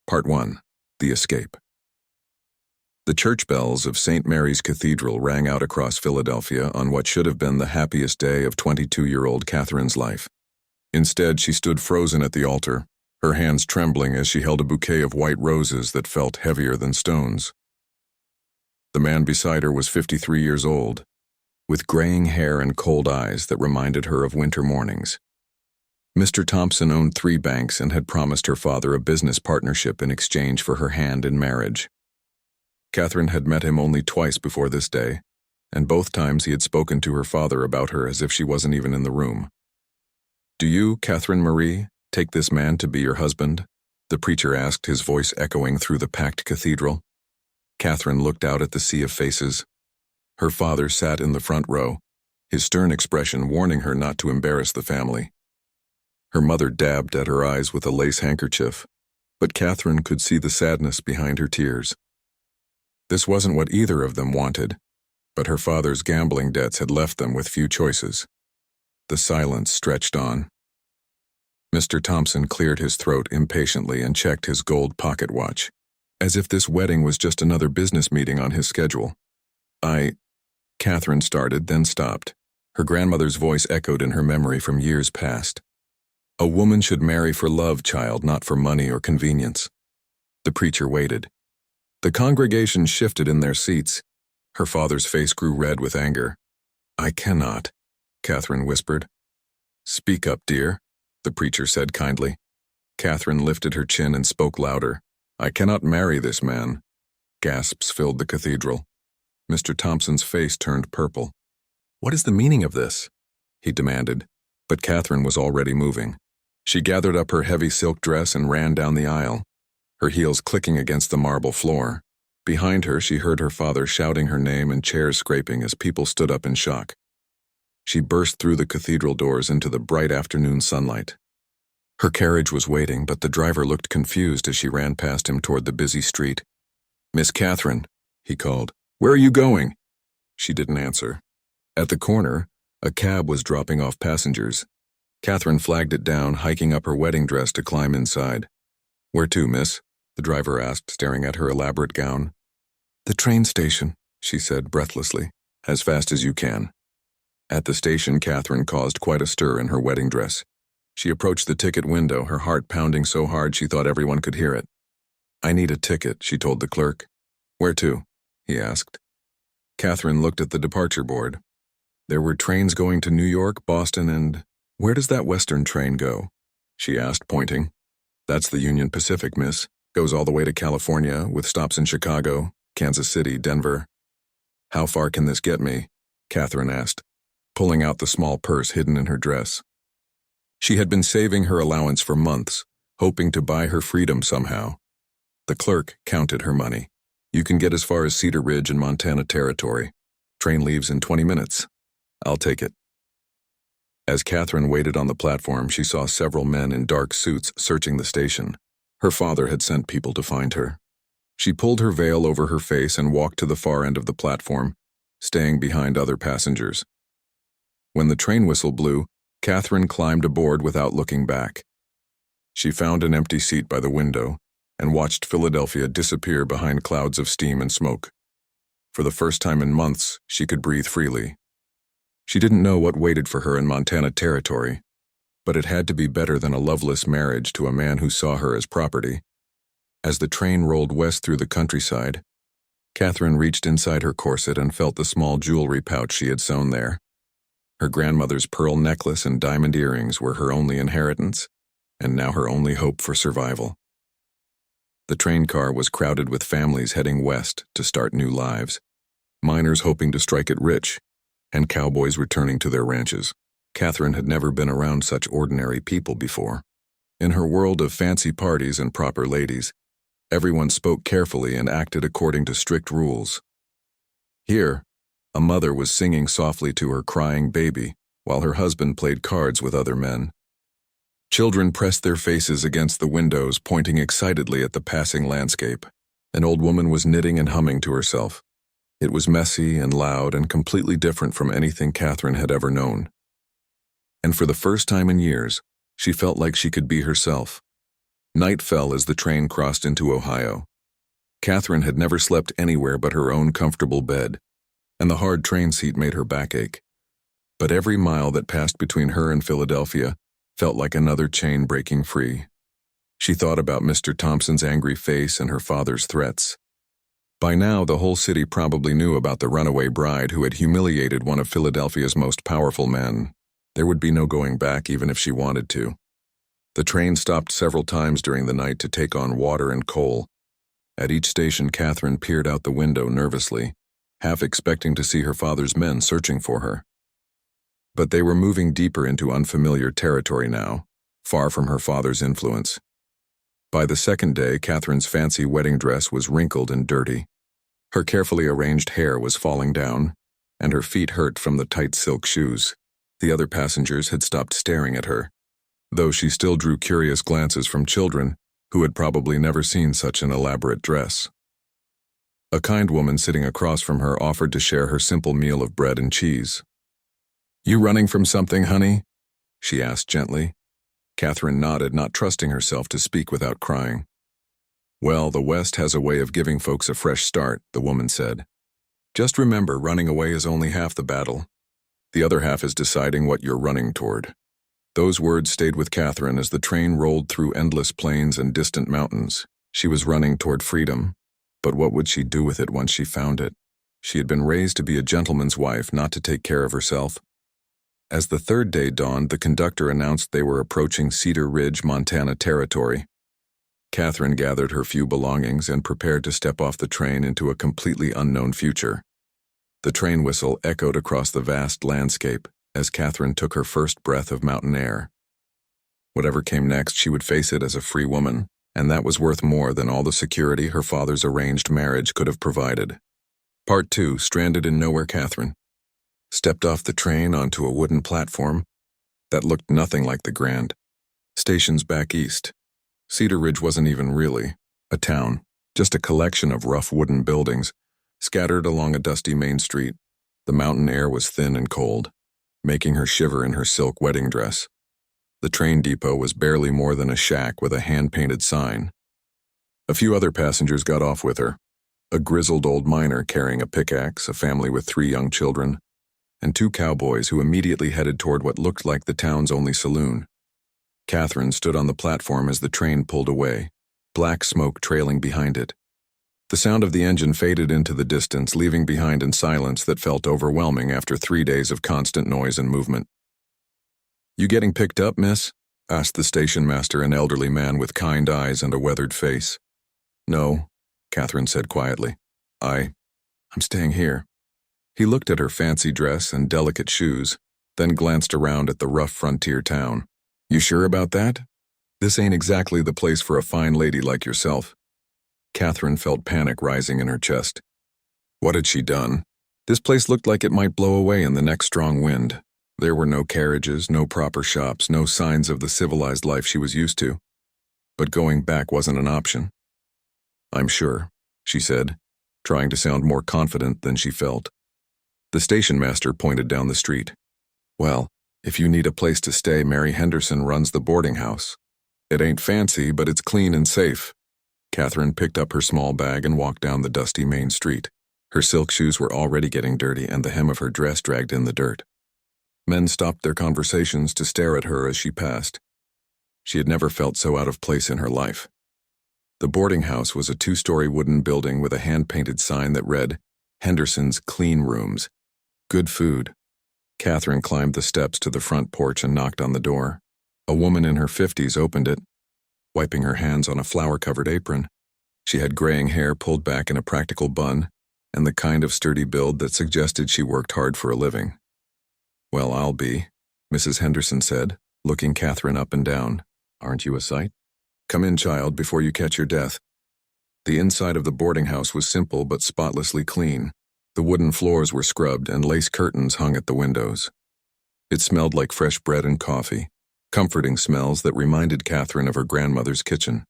Part 1. The Escape. The church bells of St. Mary's Cathedral rang out across Philadelphia on what should have been the happiest day of 22-year-old Catherine's life. Instead, she stood frozen at the altar, her hands trembling as she held a bouquet of white roses that felt heavier than stones. The man beside her was 53 years old, with graying hair and cold eyes that reminded her of winter mornings. Mr. Thompson owned 3 banks and had promised her father a business partnership in exchange for her hand in marriage. Catherine had met him only twice before this day, and both times he had spoken to her father about her as if she wasn't even in the room. "Do you, Catherine Marie, take this man to be your husband?" the preacher asked, his voice echoing through the packed cathedral. Catherine looked out at the sea of faces. Her father sat in the front row, his stern expression warning her not to embarrass the family. Her mother dabbed at her eyes with a lace handkerchief, but Catherine could see the sadness behind her tears. This wasn't what either of them wanted, but her father's gambling debts had left them with few choices. The silence stretched on. Mr. Thompson cleared his throat impatiently and checked his gold pocket watch, as if this wedding was just another business meeting on his schedule. Catherine started, then stopped. Her grandmother's voice echoed in her memory from years past. "A woman should marry for love, child, not for money or convenience." The preacher waited. The congregation shifted in their seats. Her father's face grew red with anger. "I cannot," Catherine whispered. "Speak up, dear," the preacher said kindly. Catherine lifted her chin and spoke louder. "I cannot marry this man." Gasps filled the cathedral. Mr. Thompson's face turned purple. "What is the meaning of this?" he demanded, but Catherine was already moving. She gathered up her heavy silk dress and ran down the aisle, her heels clicking against the marble floor. Behind her, she heard her father shouting her name and chairs scraping as people stood up in shock. She burst through the cathedral doors into the bright afternoon sunlight. Her carriage was waiting, but the driver looked confused as she ran past him toward the busy street. "Miss Catherine," he called, "where are you going?" She didn't answer. At the corner, a cab was dropping off passengers. Catherine flagged it down, hiking up her wedding dress to climb inside. "Where to, miss?" the driver asked, staring at her elaborate gown. "The train station," she said breathlessly. "As fast as you can." At the station, Catherine caused quite a stir in her wedding dress. She approached the ticket window, her heart pounding so hard she thought everyone could hear it. "I need a ticket," she told the clerk. "Where to?" he asked. Catherine looked at the departure board. There were trains going to New York, Boston, and... "Where does that Western train go?" she asked, pointing. "That's the Union Pacific, miss. Goes all the way to California, with stops in Chicago, Kansas City, Denver." "How far can this get me?" Catherine asked, pulling out the small purse hidden in her dress. She had been saving her allowance for months, hoping to buy her freedom somehow. The clerk counted her money. "You can get as far as Cedar Ridge in Montana Territory. Train leaves in 20 minutes. I'll take it." As Catherine waited on the platform, she saw several men in dark suits searching the station. Her father had sent people to find her. She pulled her veil over her face and walked to the far end of the platform, staying behind other passengers. When the train whistle blew, Catherine climbed aboard without looking back. She found an empty seat by the window and watched Philadelphia disappear behind clouds of steam and smoke. For the first time in months, she could breathe freely. She didn't know what waited for her in Montana Territory, but it had to be better than a loveless marriage to a man who saw her as property. As the train rolled west through the countryside, Catherine reached inside her corset and felt the small jewelry pouch she had sewn there. Her grandmother's pearl necklace and diamond earrings were her only inheritance, and now her only hope for survival. The train car was crowded with families heading west to start new lives, miners hoping to strike it rich, and cowboys returning to their ranches. Catherine had never been around such ordinary people before. In her world of fancy parties and proper ladies, everyone spoke carefully and acted according to strict rules. Here, a mother was singing softly to her crying baby, while her husband played cards with other men. Children pressed their faces against the windows, pointing excitedly at the passing landscape. An old woman was knitting and humming to herself. It was messy and loud and completely different from anything Catherine had ever known. And for the first time in years, she felt like she could be herself. Night fell as the train crossed into Ohio. Catherine had never slept anywhere but her own comfortable bed, and the hard train seat made her back ache. But every mile that passed between her and Philadelphia felt like another chain breaking free. She thought about Mr. Thompson's angry face and her father's threats. By now, the whole city probably knew about the runaway bride who had humiliated one of Philadelphia's most powerful men. There would be no going back even if she wanted to. The train stopped several times during the night to take on water and coal. At each station, Catherine peered out the window nervously, half expecting to see her father's men searching for her. But they were moving deeper into unfamiliar territory now, far from her father's influence. By the second day, Catherine's fancy wedding dress was wrinkled and dirty. Her carefully arranged hair was falling down, and her feet hurt from the tight silk shoes. The other passengers had stopped staring at her, though she still drew curious glances from children who had probably never seen such an elaborate dress. A kind woman sitting across from her offered to share her simple meal of bread and cheese. "You running from something, honey?" she asked gently. Catherine nodded, not trusting herself to speak without crying. "Well, the West has a way of giving folks a fresh start," the woman said. "Just remember, running away is only half the battle. The other half is deciding what you're running toward." Those words stayed with Catherine as the train rolled through endless plains and distant mountains. She was running toward freedom, but what would she do with it once she found it? She had been raised to be a gentleman's wife, not to take care of herself. As the third day dawned, the conductor announced they were approaching Cedar Ridge, Montana territory. Catherine gathered her few belongings and prepared to step off the train into a completely unknown future. The train whistle echoed across the vast landscape as Catherine took her first breath of mountain air. Whatever came next, she would face it as a free woman, and that was worth more than all the security her father's arranged marriage could have provided. Part 2, stranded in nowhere. Catherine stepped off the train onto a wooden platform that looked nothing like the grand stations back east. Cedar Ridge wasn't even really a town, just a collection of rough wooden buildings scattered along a dusty main street. The mountain air was thin and cold, making her shiver in her silk wedding dress. The train depot was barely more than a shack with a hand-painted sign. A few other passengers got off with her, a grizzled old miner carrying a pickaxe, a family with 3 young children, and 2 cowboys who immediately headed toward what looked like the town's only saloon. Catherine stood on the platform as the train pulled away, black smoke trailing behind it. The sound of the engine faded into the distance, leaving behind a silence that felt overwhelming after 3 days of constant noise and movement. "You getting picked up, miss?" asked the station master, an elderly man with kind eyes and a weathered face. "No," Catherine said quietly. I'm staying here." He looked at her fancy dress and delicate shoes, then glanced around at the rough frontier town. "You sure about that? This ain't exactly the place for a fine lady like yourself." Catherine felt panic rising in her chest. What had she done? This place looked like it might blow away in the next strong wind. There were no carriages, no proper shops, no signs of the civilized life she was used to. But going back wasn't an option. "I'm sure," she said, trying to sound more confident than she felt. The station master pointed down the street. "Well, if you need a place to stay, Mary Henderson runs the boarding house. It ain't fancy, but it's clean and safe." Catherine picked up her small bag and walked down the dusty main street. Her silk shoes were already getting dirty, and the hem of her dress dragged in the dirt. Men stopped their conversations to stare at her as she passed. She had never felt so out of place in her life. The boarding house was a 2-story wooden building with a hand-painted sign that read, "Henderson's Clean Rooms. Good food." Catherine climbed the steps to the front porch and knocked on the door. A woman in her 50s opened it, wiping her hands on a flour-covered apron. She had graying hair pulled back in a practical bun, and the kind of sturdy build that suggested she worked hard for a living. "Well, I'll be," Mrs. Henderson said, looking Catherine up and down. "Aren't you a sight? Come in, child, before you catch your death." The inside of the boarding house was simple but spotlessly clean. The wooden floors were scrubbed and lace curtains hung at the windows. It smelled like fresh bread and coffee, comforting smells that reminded Catherine of her grandmother's kitchen.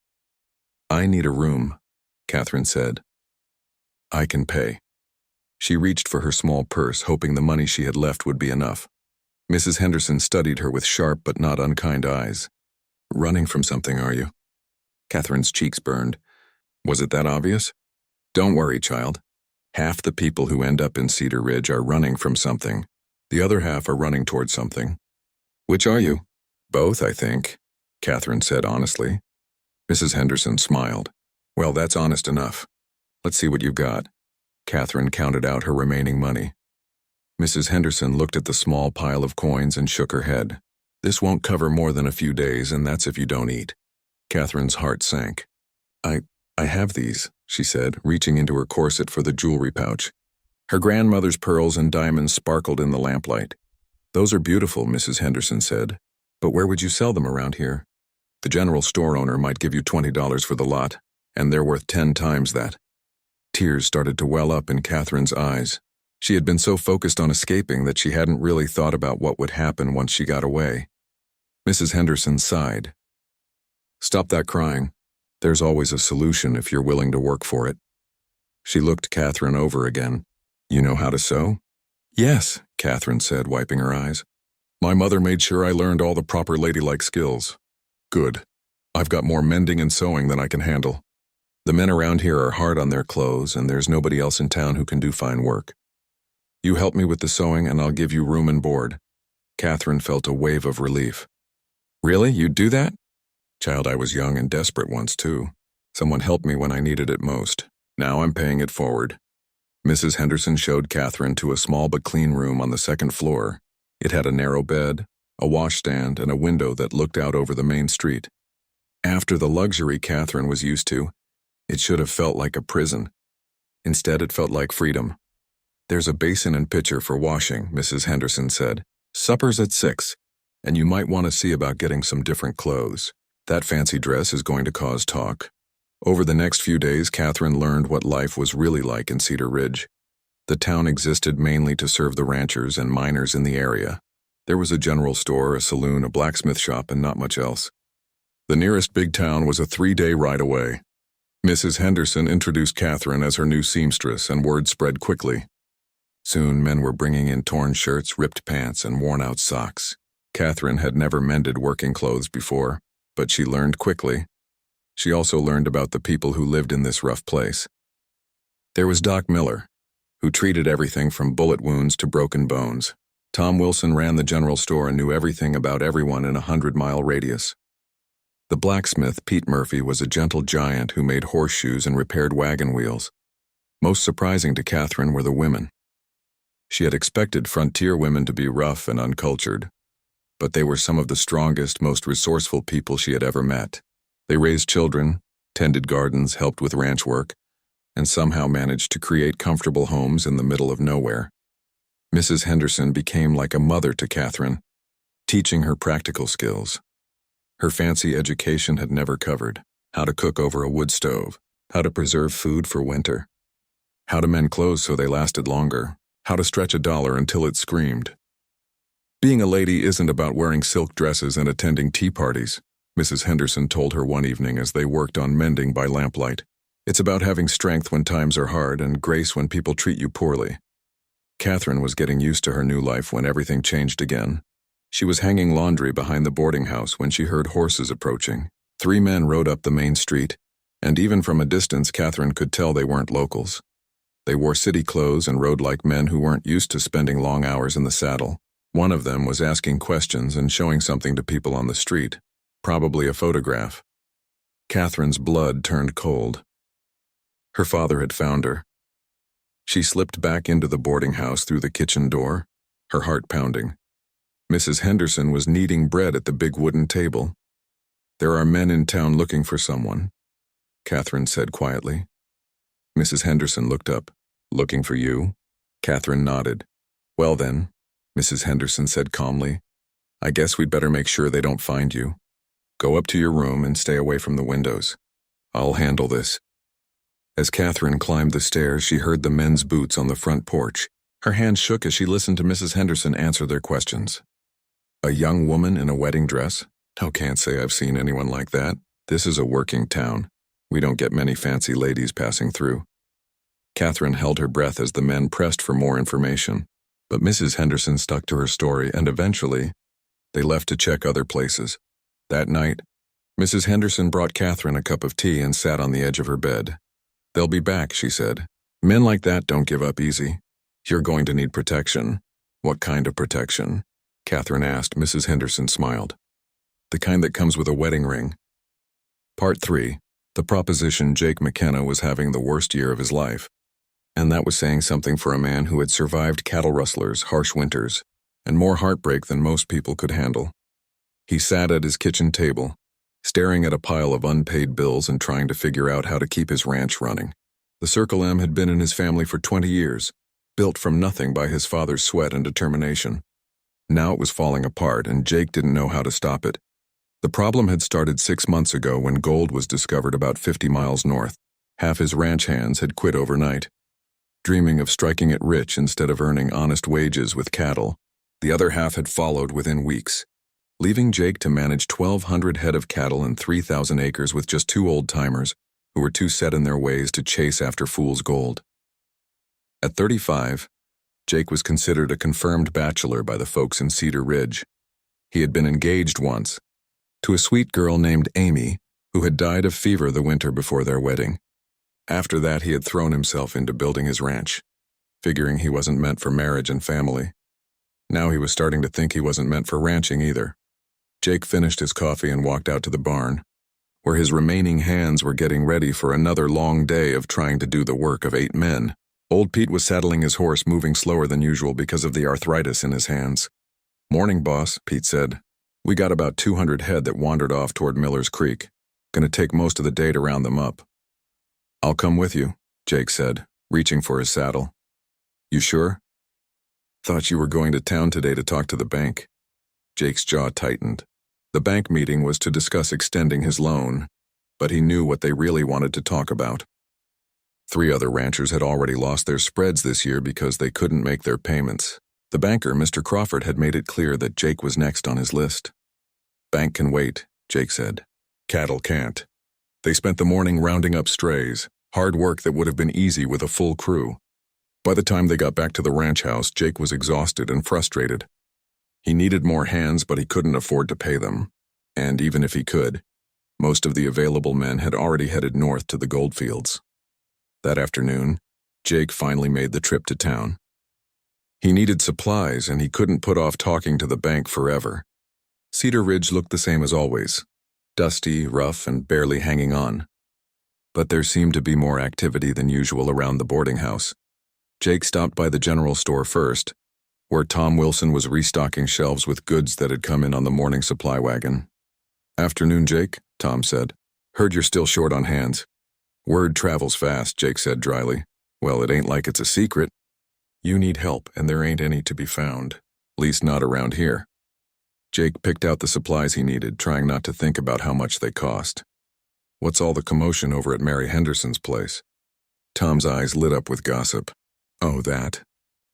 "I need a room," Catherine said. "I can pay." She reached for her small purse, hoping the money she had left would be enough. Mrs. Henderson studied her with sharp but not unkind eyes. "Running from something, are you?" Catherine's cheeks burned. Was it that obvious? Don't worry, child. Half the people who end up in Cedar Ridge are running from something. The other half are running towards something. Which are you? Both, I think, Catherine said honestly. Mrs. Henderson smiled. Well, that's honest enough. Let's see what you've got. Catherine counted out her remaining money. Mrs. Henderson looked at the small pile of coins and shook her head. This won't cover more than a few days, and that's if you don't eat. Catherine's heart sank. I have these, she said, reaching into her corset for the jewelry pouch. Her grandmother's pearls and diamonds sparkled in the lamplight. Those are beautiful, Mrs. Henderson said. But where would you sell them around here? The general store owner might give you $20 for the lot, and they're worth 10 times that. Tears started to well up in Catherine's eyes. She had been so focused on escaping that she hadn't really thought about what would happen once she got away. Mrs. Henderson sighed. Stop that crying. There's always a solution if you're willing to work for it. She looked Catherine over again. You know how to sew? Yes, Catherine said, wiping her eyes. My mother made sure I learned all the proper ladylike skills. Good. I've got more mending and sewing than I can handle. The men around here are hard on their clothes, and there's nobody else in town who can do fine work. You help me with the sewing, and I'll give you room and board. Catherine felt a wave of relief. Really? You'd do that? Child, I was young and desperate once, too. Someone helped me when I needed it most. Now I'm paying it forward. Mrs. Henderson showed Catherine to a small but clean room on the second floor. It had a narrow bed, a washstand, and a window that looked out over the main street. After the luxury Catherine was used to, it should have felt like a prison. Instead, it felt like freedom. There's a basin and pitcher for washing, Mrs. Henderson said. Supper's at 6, and you might want to see about getting some different clothes. That fancy dress is going to cause talk. Over the next few days, Catherine learned what life was really like in Cedar Ridge. The town existed mainly to serve the ranchers and miners in the area. There was a general store, a saloon, a blacksmith shop, and not much else. The nearest big town was a 3-day ride away. Mrs. Henderson introduced Catherine as her new seamstress, and word spread quickly. Soon, men were bringing in torn shirts, ripped pants, and worn-out socks. Catherine had never mended working clothes before, but she learned quickly. She also learned about the people who lived in this rough place. There was Doc Miller, who treated everything from bullet wounds to broken bones. Tom Wilson ran the general store and knew everything about everyone in a 100-mile radius. The blacksmith, Pete Murphy, was a gentle giant who made horseshoes and repaired wagon wheels. Most surprising to Catherine were the women. She had expected frontier women to be rough and uncultured, but they were some of the strongest, most resourceful people she had ever met. They raised children, tended gardens, helped with ranch work, and somehow managed to create comfortable homes in the middle of nowhere. Mrs. Henderson became like a mother to Catherine, teaching her practical skills. Her fancy education had never covered how to cook over a wood stove, how to preserve food for winter, how to mend clothes so they lasted longer, how to stretch a dollar until it screamed. Being a lady isn't about wearing silk dresses and attending tea parties, Mrs. Henderson told her one evening as they worked on mending by lamplight. It's about having strength when times are hard and grace when people treat you poorly. Catherine was getting used to her new life when everything changed again. She was hanging laundry behind the boarding house when she heard horses approaching. 3 men rode up the main street, and even from a distance Catherine could tell they weren't locals. They wore city clothes and rode like men who weren't used to spending long hours in the saddle. One of them was asking questions and showing something to people on the street, probably a photograph. Catherine's blood turned cold. Her father had found her. She slipped back into the boarding house through the kitchen door, her heart pounding. Mrs. Henderson was kneading bread at the big wooden table. There are men in town looking for someone, Catherine said quietly. Mrs. Henderson looked up. Looking for you? Catherine nodded. Well then, Mrs. Henderson said calmly, I guess we'd better make sure they don't find you. Go up to your room and stay away from the windows. I'll handle this. As Catherine climbed the stairs, she heard the men's boots on the front porch. Her hands shook as she listened to Mrs. Henderson answer their questions. A young woman in a wedding dress? I can't say I've seen anyone like that. This is a working town. We don't get many fancy ladies passing through. Catherine held her breath as the men pressed for more information, but Mrs. Henderson stuck to her story, and eventually, they left to check other places. That night, Mrs. Henderson brought Catherine a cup of tea and sat on the edge of her bed. "They'll be back," she said. "Men like that don't give up easy. You're going to need protection." "What kind of protection?" Catherine asked. Mrs. Henderson smiled. "The kind that comes with a wedding ring." Part 3. The proposition Jake McKenna was having the worst year of his life. And that was saying something for a man who had survived cattle rustlers, harsh winters, and more heartbreak than most people could handle. He sat at his kitchen table, staring at a pile of unpaid bills and trying to figure out how to keep his ranch running. The Circle M had been in his family for 20 years, built from nothing by his father's sweat and determination. Now it was falling apart, and Jake didn't know how to stop it. The problem had started 6 months ago when gold was discovered about 50 miles north. Half his ranch hands had quit overnight, dreaming of striking it rich instead of earning honest wages with cattle. The other half had followed within weeks, leaving Jake to manage 1,200 head of cattle and 3,000 acres with just 2 old-timers who were too set in their ways to chase after fool's gold. At 35, Jake was considered a confirmed bachelor by the folks in Cedar Ridge. He had been engaged once, to a sweet girl named Amy, who had died of fever the winter before their wedding. After that, he had thrown himself into building his ranch, figuring he wasn't meant for marriage and family. Now he was starting to think he wasn't meant for ranching either. Jake finished his coffee and walked out to the barn, where his remaining hands were getting ready for another long day of trying to do the work of 8 men. Old Pete was saddling his horse, moving slower than usual because of the arthritis in his hands. "Morning, boss," Pete said. "We got about 200 head that wandered off toward Miller's Creek. Gonna take most of the day to round them up." "I'll come with you," Jake said, reaching for his saddle. "You sure?" "Thought you were going to town today to talk to the bank." Jake's jaw tightened. The bank meeting was to discuss extending his loan, but he knew what they really wanted to talk about. 3 other ranchers had already lost their spreads this year because they couldn't make their payments. The banker, Mr. Crawford, had made it clear that Jake was next on his list. "Bank can wait," Jake said. "Cattle can't. They spent the morning rounding up strays, hard work that would have been easy with a full crew. By the time they got back to the ranch house, Jake was exhausted and frustrated. He needed more hands, but he couldn't afford to pay them. And even if he could, most of the available men had already headed north to the goldfields. That afternoon, Jake finally made the trip to town. He needed supplies, and he couldn't put off talking to the bank forever. Cedar Ridge looked the same as always, dusty, rough, and barely hanging on. But there seemed to be more activity than usual around the boarding house. Jake stopped by the general store first, where Tom Wilson was restocking shelves with goods that had come in on the morning supply wagon. "Afternoon, Jake," Tom said. "Heard you're still short on hands." "Word travels fast," Jake said dryly. "Well, it ain't like it's a secret. You need help, and there ain't any to be found. Least not around here." Jake picked out the supplies he needed, trying not to think about how much they cost. "What's all the commotion over at Mary Henderson's place?" Tom's eyes lit up with gossip. "Oh, that.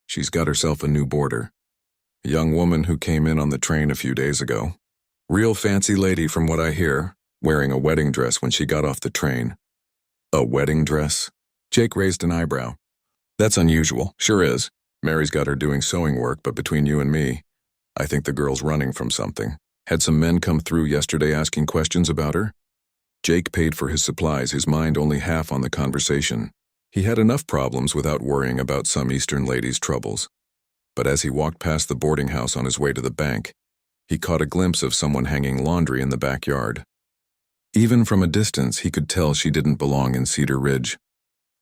She's got herself a new boarder. A young woman who came in on the train a few days ago. Real fancy lady from what I hear, wearing a wedding dress when she got off the train." "A wedding dress?" Jake raised an eyebrow. "That's unusual." "Sure is. Mary's got her doing sewing work, but between you and me, I think the girl's running from something. Had some men come through yesterday asking questions about her." Jake paid for his supplies, his mind only half on the conversation. He had enough problems without worrying about some Eastern lady's troubles. But as he walked past the boarding house on his way to the bank, he caught a glimpse of someone hanging laundry in the backyard. Even from a distance, he could tell she didn't belong in Cedar Ridge.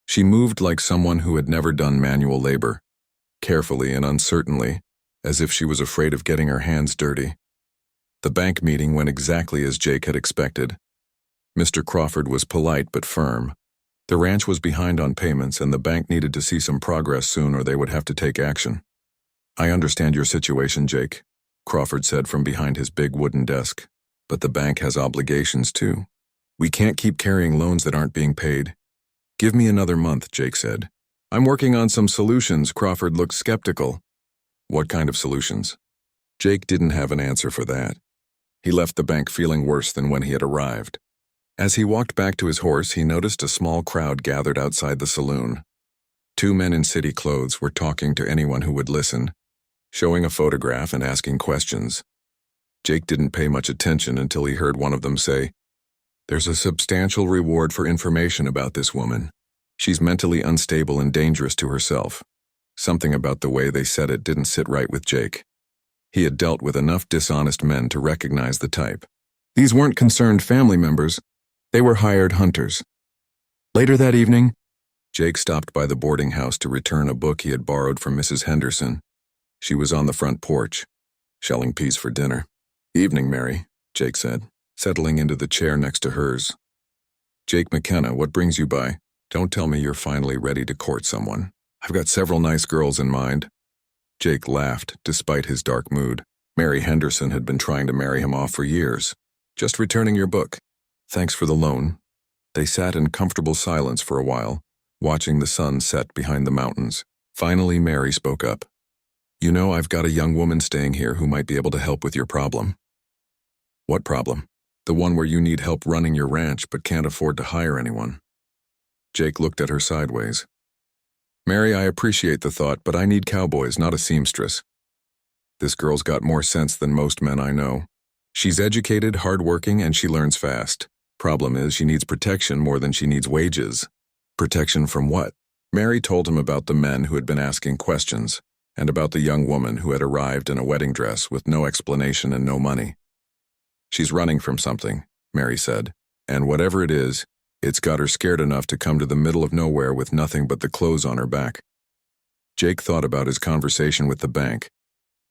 She moved like someone who had never done manual labor, carefully and uncertainly, as if she was afraid of getting her hands dirty. The bank meeting went exactly as Jake had expected. Mr. Crawford was polite but firm. The ranch was behind on payments, and the bank needed to see some progress soon or they would have to take action. "I understand your situation, Jake," Crawford said from behind his big wooden desk. "But the bank has obligations too. We can't keep carrying loans that aren't being paid." "Give me another month," Jake said. "I'm working on some solutions." Crawford looked skeptical. "What kind of solutions?" Jake didn't have an answer for that. He left the bank feeling worse than when he had arrived. As he walked back to his horse, he noticed a small crowd gathered outside the saloon. 2 men in city clothes were talking to anyone who would listen, showing a photograph and asking questions. Jake didn't pay much attention until he heard one of them say, There's a substantial reward for information about this woman. She's mentally unstable and dangerous to herself. Something about the way they said it didn't sit right with Jake. He had dealt with enough dishonest men to recognize the type. These weren't concerned family members. They were hired hunters. Later that evening, Jake stopped by the boarding house to return a book he had borrowed from Mrs. Henderson. She was on the front porch, shelling peas for dinner. "Evening, Mary," Jake said, settling into the chair next to hers. "Jake McKenna, what brings you by? Don't tell me you're finally ready to court someone. I've got several nice girls in mind." Jake laughed, despite his dark mood. Mary Henderson had been trying to marry him off for years. "Just returning your book. Thanks for the loan." They sat in comfortable silence for a while, watching the sun set behind the mountains. Finally, Mary spoke up. "You know, I've got a young woman staying here who might be able to help with your problem." "What problem?" "The one where you need help running your ranch but can't afford to hire anyone." Jake looked at her sideways. "Mary, I appreciate the thought, but I need cowboys, not a seamstress. This girl's got more sense than most men I know. She's educated, hardworking, and she learns fast. Problem is, she needs protection more than she needs wages." "Protection from what?" Mary told him about the men who had been asking questions, and about the young woman who had arrived in a wedding dress with no explanation and no money. "She's running from something," Mary said, "and whatever it is, it's got her scared enough to come to the middle of nowhere with nothing but the clothes on her back." Jake thought about his conversation with the bank,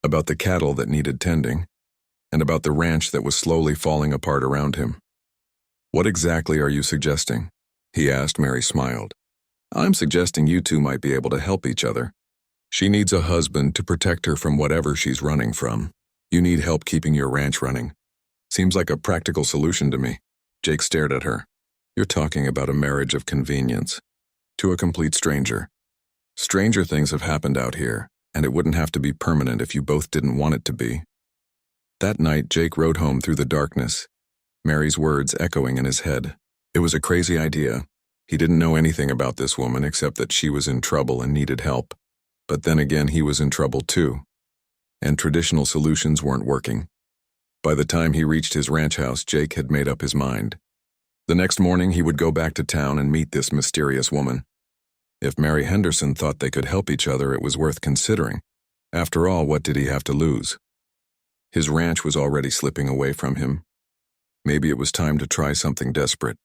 about the cattle that needed tending, and about the ranch that was slowly falling apart around him. "What exactly are you suggesting?" he asked. Mary smiled. "I'm suggesting you two might be able to help each other. She needs a husband to protect her from whatever she's running from. You need help keeping your ranch running. Seems like a practical solution to me." Jake stared at her. "You're talking about a marriage of convenience. To a complete stranger. Stranger things have happened out here, and it wouldn't have to be permanent if you both didn't want it to be." That night, Jake rode home through the darkness, Mary's words echoing in his head. It was a crazy idea. He didn't know anything about this woman except that she was in trouble and needed help. But then again, he was in trouble too. And traditional solutions weren't working. By the time he reached his ranch house, Jake had made up his mind. The next morning, he would go back to town and meet this mysterious woman. If Mary Henderson thought they could help each other, it was worth considering. After all, what did he have to lose? His ranch was already slipping away from him. Maybe it was time to try something desperate.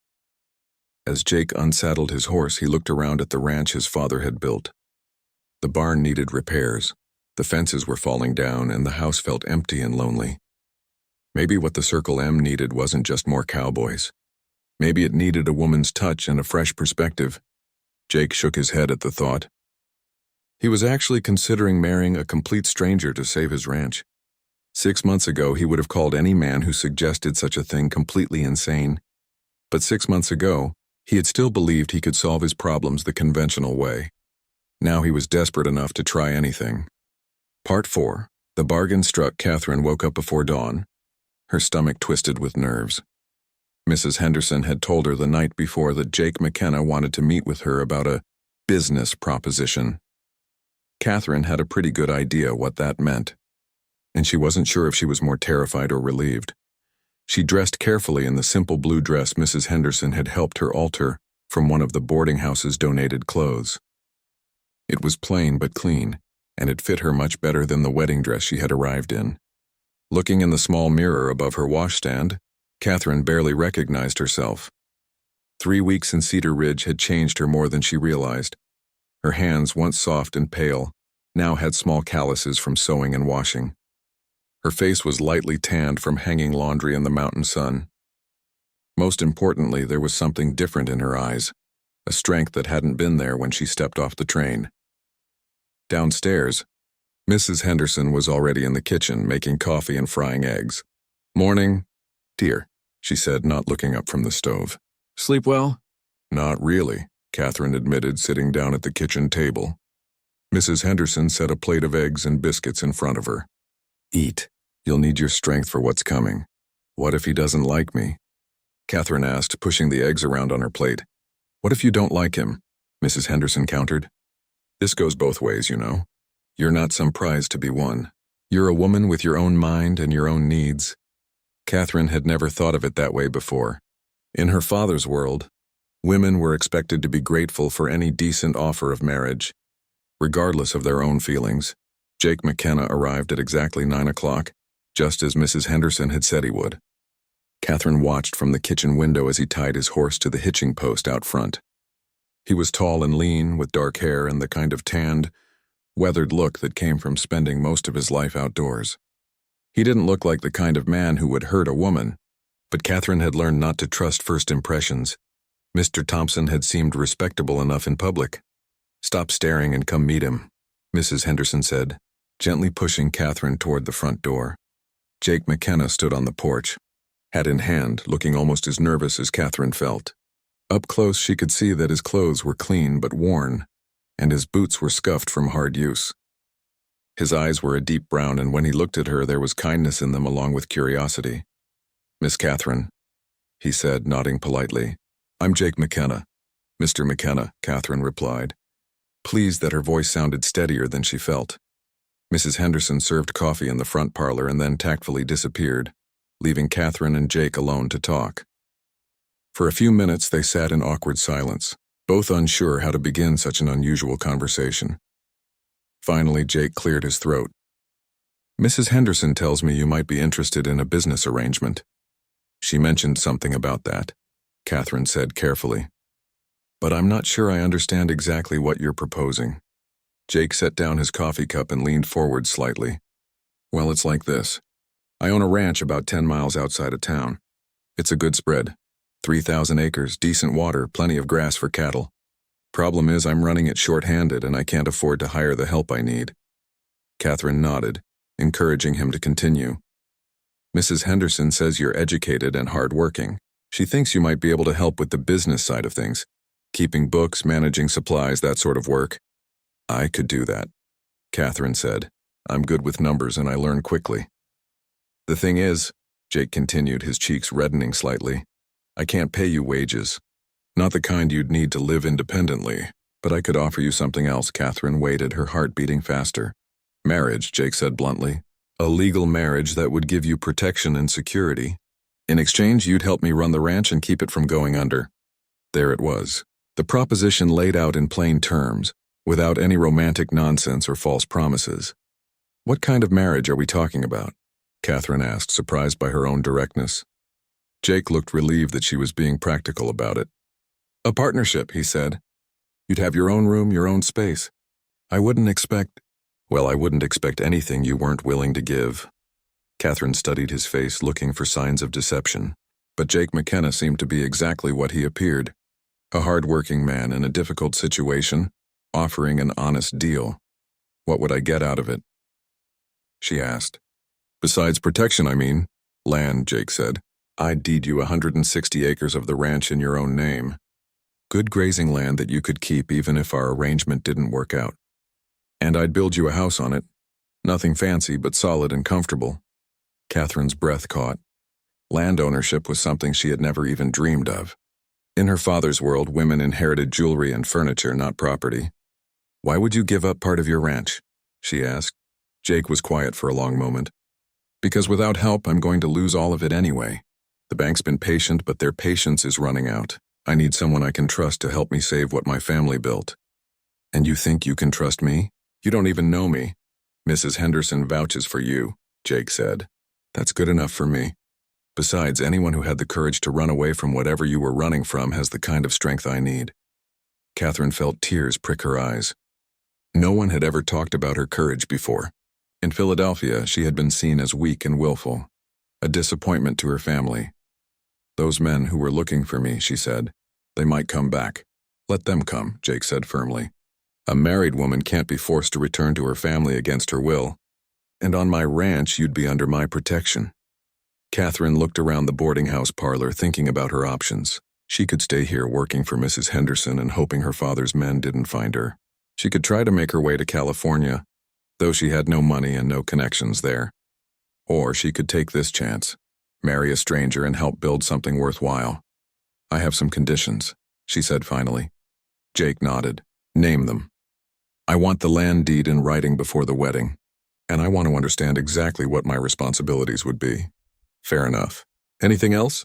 As Jake unsaddled his horse, he looked around at the ranch his father had built. The barn needed repairs. The fences were falling down, and the house felt empty and lonely. Maybe what the Circle M needed wasn't just more cowboys. Maybe it needed a woman's touch and a fresh perspective. Jake shook his head at the thought. He was actually considering marrying a complete stranger to save his ranch. 6 months ago, he would have called any man who suggested such a thing completely insane. But 6 months ago, he had still believed he could solve his problems the conventional way. Now he was desperate enough to try anything. Part 4. The bargain struck. Catherine woke up before dawn, her stomach twisted with nerves. Mrs. Henderson had told her the night before that Jake McKenna wanted to meet with her about a business proposition. Catherine had a pretty good idea what that meant, and she wasn't sure if she was more terrified or relieved. She dressed carefully in the simple blue dress Mrs. Henderson had helped her alter from one of the boarding house's donated clothes. It was plain but clean, and it fit her much better than the wedding dress she had arrived in. Looking in the small mirror above her washstand, Catherine barely recognized herself. 3 weeks in Cedar Ridge had changed her more than she realized. Her hands, once soft and pale, now had small calluses from sewing and washing. Her face was lightly tanned from hanging laundry in the mountain sun. Most importantly, there was something different in her eyes, a strength that hadn't been there when she stepped off the train. Downstairs, Mrs. Henderson was already in the kitchen making coffee and frying eggs. "Morning, dear," she said, not looking up from the stove. "Sleep well?" "Not really," Catherine admitted, sitting down at the kitchen table. Mrs. Henderson set a plate of eggs and biscuits in front of her. "Eat. You'll need your strength for what's coming." "What if he doesn't like me?" Catherine asked, pushing the eggs around on her plate. "What if you don't like him?" Mrs. Henderson countered. "This goes both ways, you know. You're not some prize to be won. You're a woman with your own mind and your own needs." Catherine had never thought of it that way before. In her father's world, women were expected to be grateful for any decent offer of marriage, regardless of their own feelings. Jake McKenna arrived at exactly 9 o'clock, just as Mrs. Henderson had said he would. Catherine watched from the kitchen window as he tied his horse to the hitching post out front. He was tall and lean, with dark hair and the kind of tanned, weathered look that came from spending most of his life outdoors. He didn't look like the kind of man who would hurt a woman, but Catherine had learned not to trust first impressions. Mr. Thompson had seemed respectable enough in public. "Stop staring and come meet him," Mrs. Henderson said, gently pushing Catherine toward the front door. Jake McKenna stood on the porch, hat in hand, looking almost as nervous as Catherine felt. Up close, she could see that his clothes were clean but worn, and his boots were scuffed from hard use. His eyes were a deep brown, and when he looked at her, there was kindness in them along with curiosity. "Miss Catherine," he said, nodding politely. "I'm Jake McKenna." "Mr. McKenna," Catherine replied, pleased that her voice sounded steadier than she felt. Mrs. Henderson served coffee in the front parlor and then tactfully disappeared, leaving Catherine and Jake alone to talk. For a few minutes they sat in awkward silence, both unsure how to begin such an unusual conversation. Finally, Jake cleared his throat. "Mrs. Henderson tells me you might be interested in a business arrangement." "She mentioned something about that," Catherine said carefully. "But I'm not sure I understand exactly what you're proposing." Jake set down his coffee cup and leaned forward slightly. "Well, it's like this. I own a ranch about 10 miles outside of town. It's a good spread. 3,000 acres, decent water, plenty of grass for cattle. Problem is, I'm running it short-handed and I can't afford to hire the help I need." Catherine nodded, encouraging him to continue. "Mrs. Henderson says you're educated and hard-working. She thinks you might be able to help with the business side of things, keeping books, managing supplies, that sort of work." "I could do that," Catherine said. "I'm good with numbers and I learn quickly." "The thing is," Jake continued, his cheeks reddening slightly, "I can't pay you wages. Not the kind you'd need to live independently, but I could offer you something else." Catherine waited, her heart beating faster. "Marriage," Jake said bluntly. "A legal marriage that would give you protection and security. In exchange, you'd help me run the ranch and keep it from going under." There it was. The proposition laid out in plain terms, without any romantic nonsense or false promises. "What kind of marriage are we talking about?" Catherine asked, surprised by her own directness. Jake looked relieved that she was being practical about it. "A partnership," he said. "You'd have your own room, your own space. I wouldn't expect anything you weren't willing to give." Catherine studied his face, looking for signs of deception. But Jake McKenna seemed to be exactly what he appeared. A hard-working man in a difficult situation, offering an honest deal. "What would I get out of it?" she asked. "Besides protection, I mean." "Land," Jake said. "I'd deed you 160 acres of the ranch in your own name. Good grazing land that you could keep even if our arrangement didn't work out. And I'd build you a house on it. Nothing fancy, but solid and comfortable." Catherine's breath caught. Land ownership was something she had never even dreamed of. In her father's world, women inherited jewelry and furniture, not property. "Why would you give up part of your ranch?" she asked. Jake was quiet for a long moment. "Because without help, I'm going to lose all of it anyway. The bank's been patient, but their patience is running out. I need someone I can trust to help me save what my family built." "And you think you can trust me? You don't even know me." "Mrs. Henderson vouches for you," Jake said. "That's good enough for me. Besides, anyone who had the courage to run away from whatever you were running from has the kind of strength I need." Catherine felt tears prick her eyes. No one had ever talked about her courage before. In Philadelphia, she had been seen as weak and willful, a disappointment to her family. "Those men who were looking for me," she said. "They might come back." "Let them come," Jake said firmly. "A married woman can't be forced to return to her family against her will. And on my ranch, you'd be under my protection." Catherine looked around the boarding house parlor, thinking about her options. She could stay here working for Mrs. Henderson and hoping her father's men didn't find her. She could try to make her way to California, though she had no money and no connections there. Or she could take this chance, marry a stranger and help build something worthwhile. "I have some conditions," she said finally. Jake nodded. "Name them." "I want the land deed in writing before the wedding, and I want to understand exactly what my responsibilities would be." "Fair enough. Anything else?"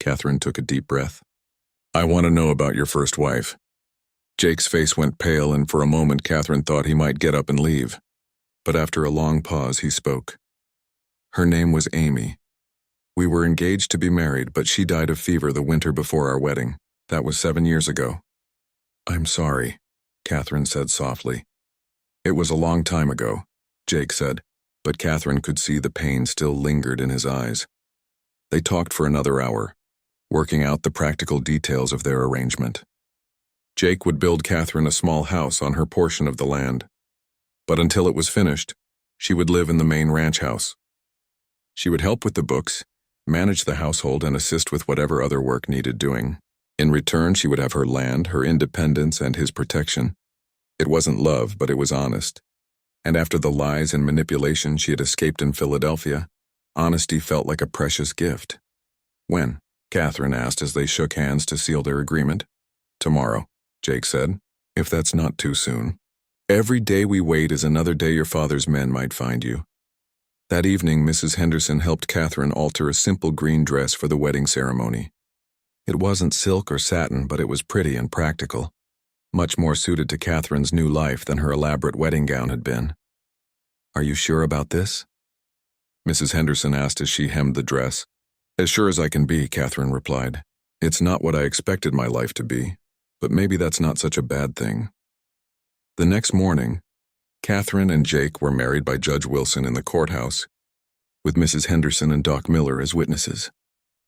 Catherine took a deep breath. I want to know about your first wife. Jake's face went pale, and for a moment Catherine thought he might get up and leave. But after a long pause, he spoke. Her name was Amy. We were engaged to be married, but she died of fever the winter before our wedding. That was 7 years ago. I'm sorry, Catherine said softly. It was a long time ago, Jake said, but Catherine could see the pain still lingered in his eyes. They talked for another hour, working out the practical details of their arrangement. Jake would build Catherine a small house on her portion of the land. But until it was finished, she would live in the main ranch house. She would help with the books, manage the household, and assist with whatever other work needed doing. In return, she would have her land, her independence, and his protection. It wasn't love, but it was honest. And after the lies and manipulation she had escaped in Philadelphia, honesty felt like a precious gift. When? Catherine asked as they shook hands to seal their agreement. Tomorrow, Jake said, if that's not too soon. Every day we wait is another day your father's men might find you. That evening, Mrs. Henderson helped Catherine alter a simple green dress for the wedding ceremony. It wasn't silk or satin, but it was pretty and practical, much more suited to Catherine's new life than her elaborate wedding gown had been. Are you sure about this? Mrs. Henderson asked as she hemmed the dress. As sure as I can be, Catherine replied. It's not what I expected my life to be, but maybe that's not such a bad thing. The next morning, Catherine and Jake were married by Judge Wilson in the courthouse, with Mrs. Henderson and Doc Miller as witnesses.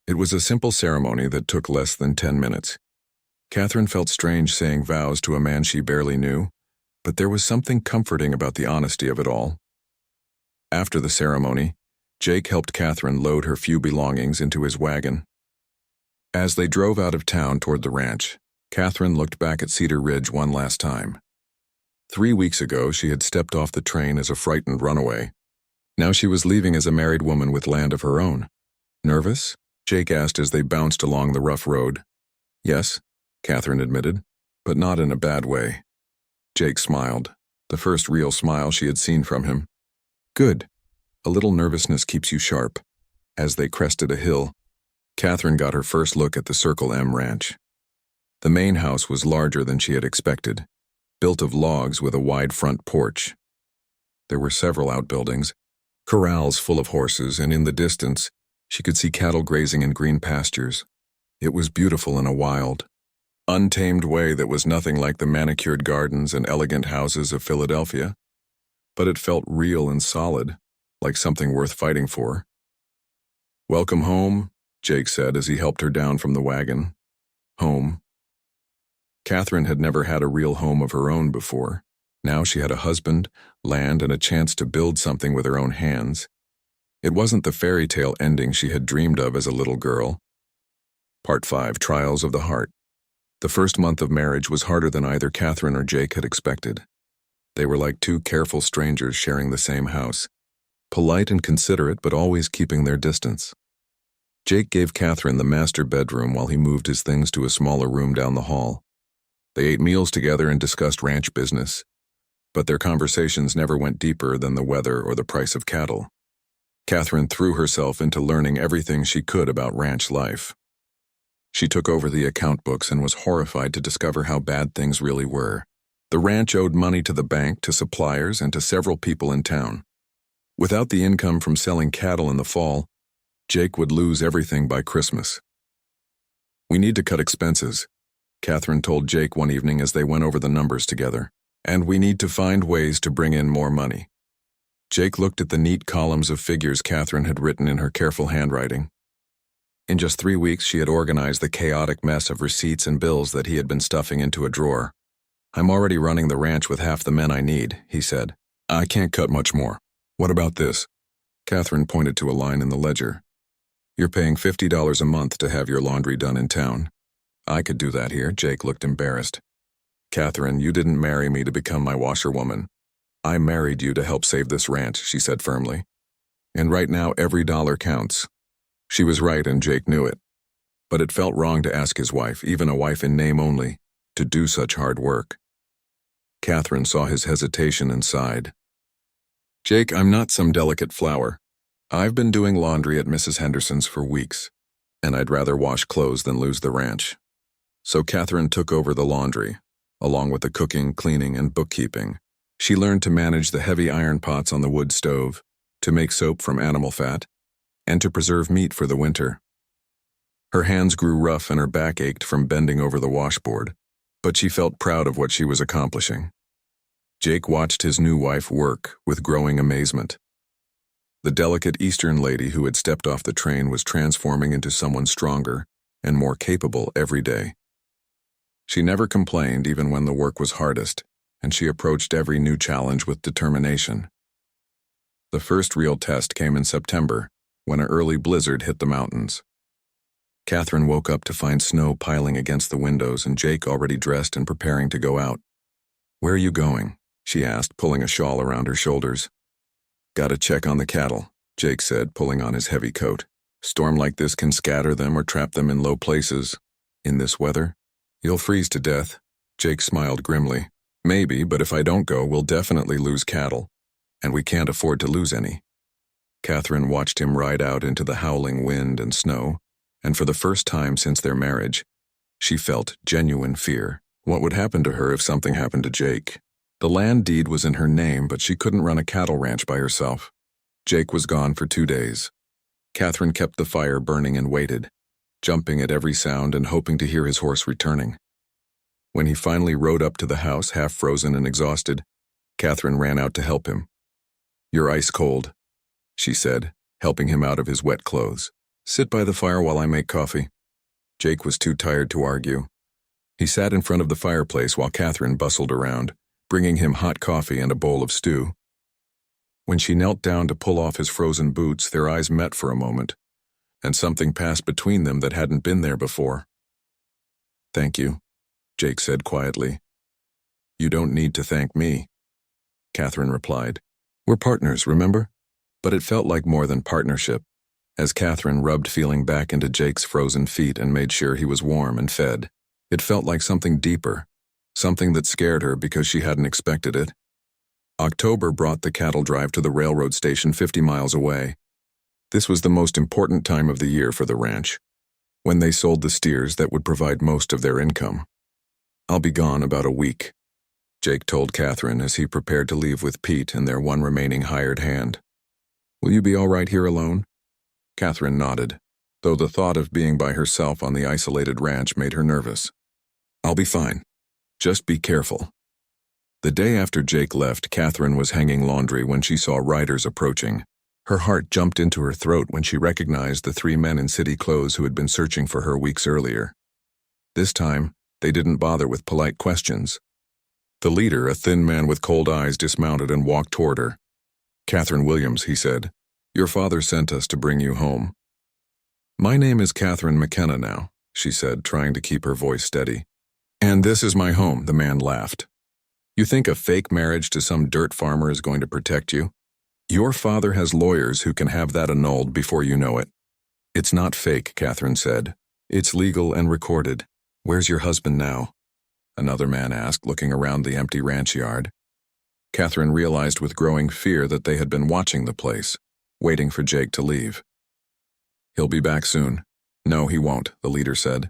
It was a simple ceremony that took less than 10 minutes. Catherine felt strange saying vows to a man she barely knew, but there was something comforting about the honesty of it all. After the ceremony, Jake helped Catherine load her few belongings into his wagon. As they drove out of town toward the ranch, Catherine looked back at Cedar Ridge one last time. 3 weeks ago, she had stepped off the train as a frightened runaway. Now she was leaving as a married woman with land of her own. Nervous? Jake asked as they bounced along the rough road. Yes, Catherine admitted, but not in a bad way. Jake smiled, the first real smile she had seen from him. Good. A little nervousness keeps you sharp. As they crested a hill, Catherine got her first look at the Circle M ranch. The main house was larger than she had expected, built of logs with a wide front porch. There were several outbuildings, corrals full of horses, and in the distance, she could see cattle grazing in green pastures. It was beautiful in a wild, untamed way that was nothing like the manicured gardens and elegant houses of Philadelphia, but it felt real and solid, like something worth fighting for. Welcome home, Jake said as he helped her down from the wagon. Home. Catherine had never had a real home of her own before. Now she had a husband, land, and a chance to build something with her own hands. It wasn't the fairy tale ending she had dreamed of as a little girl. Part 5, Trials of the Heart. The first month of marriage was harder than either Catherine or Jake had expected. They were like two careful strangers sharing the same house, polite and considerate but always keeping their distance. Jake gave Catherine the master bedroom while he moved his things to a smaller room down the hall. They ate meals together and discussed ranch business, but their conversations never went deeper than the weather or the price of cattle. Catherine threw herself into learning everything she could about ranch life. She took over the account books and was horrified to discover how bad things really were. The ranch owed money to the bank, to suppliers, and to several people in town. Without the income from selling cattle in the fall, Jake would lose everything by Christmas. We need to cut expenses, Catherine told Jake one evening as they went over the numbers together. And we need to find ways to bring in more money. Jake looked at the neat columns of figures Catherine had written in her careful handwriting. In just 3 weeks, she had organized the chaotic mess of receipts and bills that he had been stuffing into a drawer. I'm already running the ranch with half the men I need, he said. I can't cut much more. What about this? Catherine pointed to a line in the ledger. You're paying $50 a month to have your laundry done in town. I could do that here. Jake looked embarrassed. Catherine, you didn't marry me to become my washerwoman. I married you to help save this ranch, she said firmly. And right now, every dollar counts. She was right, and Jake knew it. But it felt wrong to ask his wife, even a wife in name only, to do such hard work. Catherine saw his hesitation and sighed. Jake, I'm not some delicate flower. I've been doing laundry at Mrs. Henderson's for weeks. and I'd rather wash clothes than lose the ranch. So Catherine took over the laundry, along with the cooking, cleaning, and bookkeeping. She learned to manage the heavy iron pots on the wood stove, to make soap from animal fat, and to preserve meat for the winter. Her hands grew rough and her back ached from bending over the washboard, but she felt proud of what she was accomplishing. Jake watched his new wife work with growing amazement. The delicate Eastern lady who had stepped off the train was transforming into someone stronger and more capable every day. She never complained even when the work was hardest, and she approached every new challenge with determination. The first real test came in September, when an early blizzard hit the mountains. Catherine woke up to find snow piling against the windows and Jake already dressed and preparing to go out. "Where are you going?" she asked, pulling a shawl around her shoulders. "Gotta check on the cattle," Jake said, pulling on his heavy coat. "Storm like this can scatter them or trap them in low places. In this weather? You'll freeze to death." Jake smiled grimly. "Maybe, but if I don't go, we'll definitely lose cattle, and we can't afford to lose any." Catherine watched him ride out into the howling wind and snow, and for the first time since their marriage, she felt genuine fear. What would happen to her if something happened to Jake? The land deed was in her name, but she couldn't run a cattle ranch by herself. Jake was gone for 2 days. Catherine kept the fire burning and waited, jumping at every sound and hoping to hear his horse returning. When he finally rode up to the house, half frozen and exhausted, Catherine ran out to help him. "You're ice cold," she said, helping him out of his wet clothes. "Sit by the fire while I make coffee." Jake was too tired to argue. He sat in front of the fireplace while Catherine bustled around, bringing him hot coffee and a bowl of stew. When she knelt down to pull off his frozen boots, their eyes met for a moment, and something passed between them that hadn't been there before. "Thank you," Jake said quietly. "You don't need to thank me," Catherine replied. "We're partners, remember?" But it felt like more than partnership, as Catherine rubbed feeling back into Jake's frozen feet and made sure he was warm and fed. It felt like something deeper, something that scared her because she hadn't expected it. October brought the cattle drive to the railroad station 50 miles away. This was the most important time of the year for the ranch, when they sold the steers that would provide most of their income. "I'll be gone about a week," Jake told Catherine as he prepared to leave with Pete and their one remaining hired hand. "Will you be all right here alone?" Catherine nodded, though the thought of being by herself on the isolated ranch made her nervous. "I'll be fine. Just be careful." The day after Jake left, Catherine was hanging laundry when she saw riders approaching. Her heart jumped into her throat when she recognized the 3 men in city clothes who had been searching for her weeks earlier. This time, they didn't bother with polite questions. The leader, a thin man with cold eyes, dismounted and walked toward her. "Catherine Williams," he said. "Your father sent us to bring you home." "My name is Catherine McKenna now," she said, trying to keep her voice steady. "And this is my home," the man laughed. "You think a fake marriage to some dirt farmer is going to protect you? Your father has lawyers who can have that annulled before you know it." "It's not fake," Catherine said. "It's legal and recorded. Where's your husband now?" another man asked, looking around the empty ranch yard. Catherine realized with growing fear that they had been watching the place, waiting for Jake to leave. "He'll be back soon." "No, he won't," the leader said.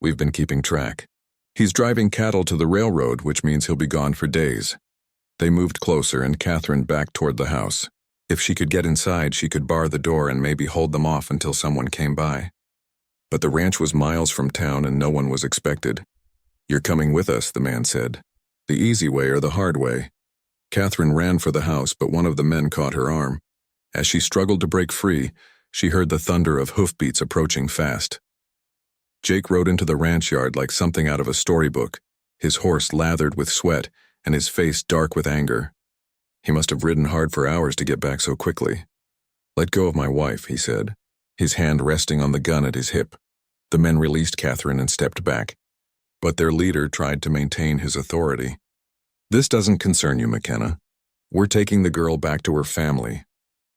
"We've been keeping track. He's driving cattle to the railroad, which means he'll be gone for days." They moved closer and Catherine backed toward the house. If she could get inside, she could bar the door and maybe hold them off until someone came by. But the ranch was miles from town and no one was expected. "You're coming with us," the man said. "The easy way or the hard way." Catherine ran for the house, but one of the men caught her arm. As she struggled to break free, she heard the thunder of hoofbeats approaching fast. Jake rode into the ranch yard like something out of a storybook, his horse lathered with sweat and his face dark with anger. He must have ridden hard for hours to get back so quickly. "Let go of my wife," he said, his hand resting on the gun at his hip. The men released Catherine and stepped back, but their leader tried to maintain his authority. "This doesn't concern you, McKenna. We're taking the girl back to her family."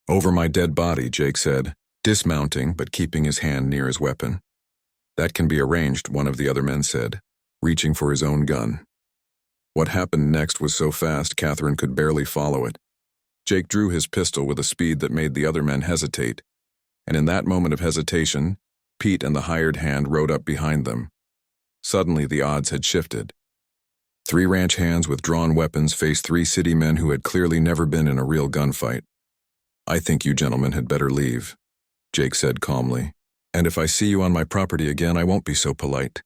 "Over my dead body," Jake said, dismounting but keeping his hand near his weapon. "That can be arranged," one of the other men said, reaching for his own gun. What happened next was so fast Catherine could barely follow it. Jake drew his pistol with a speed that made the other men hesitate, and in that moment of hesitation, Pete and the hired hand rode up behind them. Suddenly, the odds had shifted. 3 ranch hands with drawn weapons faced 3 city men who had clearly never been in a real gunfight. "I think you gentlemen had better leave," Jake said calmly. "And if I see you on my property again, I won't be so polite."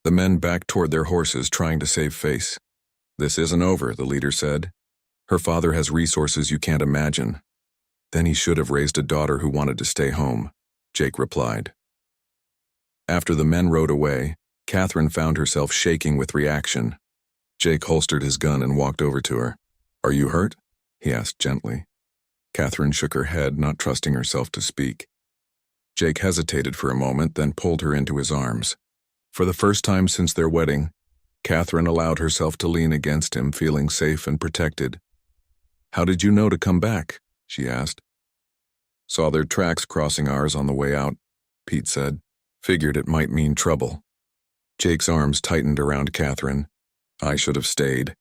The men backed toward their horses, trying to save face. "This isn't over," the leader said. "Her father has resources you can't imagine." "Then he should have raised a daughter who wanted to stay home," Jake replied. After the men rode away, Catherine found herself shaking with reaction. Jake holstered his gun and walked over to her. "Are you hurt?" he asked gently. Catherine shook her head, not trusting herself to speak. Jake hesitated for a moment, then pulled her into his arms. For the first time since their wedding, Catherine allowed herself to lean against him, feeling safe and protected. "How did you know to come back?" she asked. "Saw their tracks crossing ours on the way out," Pete said. "Figured it might mean trouble." Jake's arms tightened around Catherine. "I should have stayed.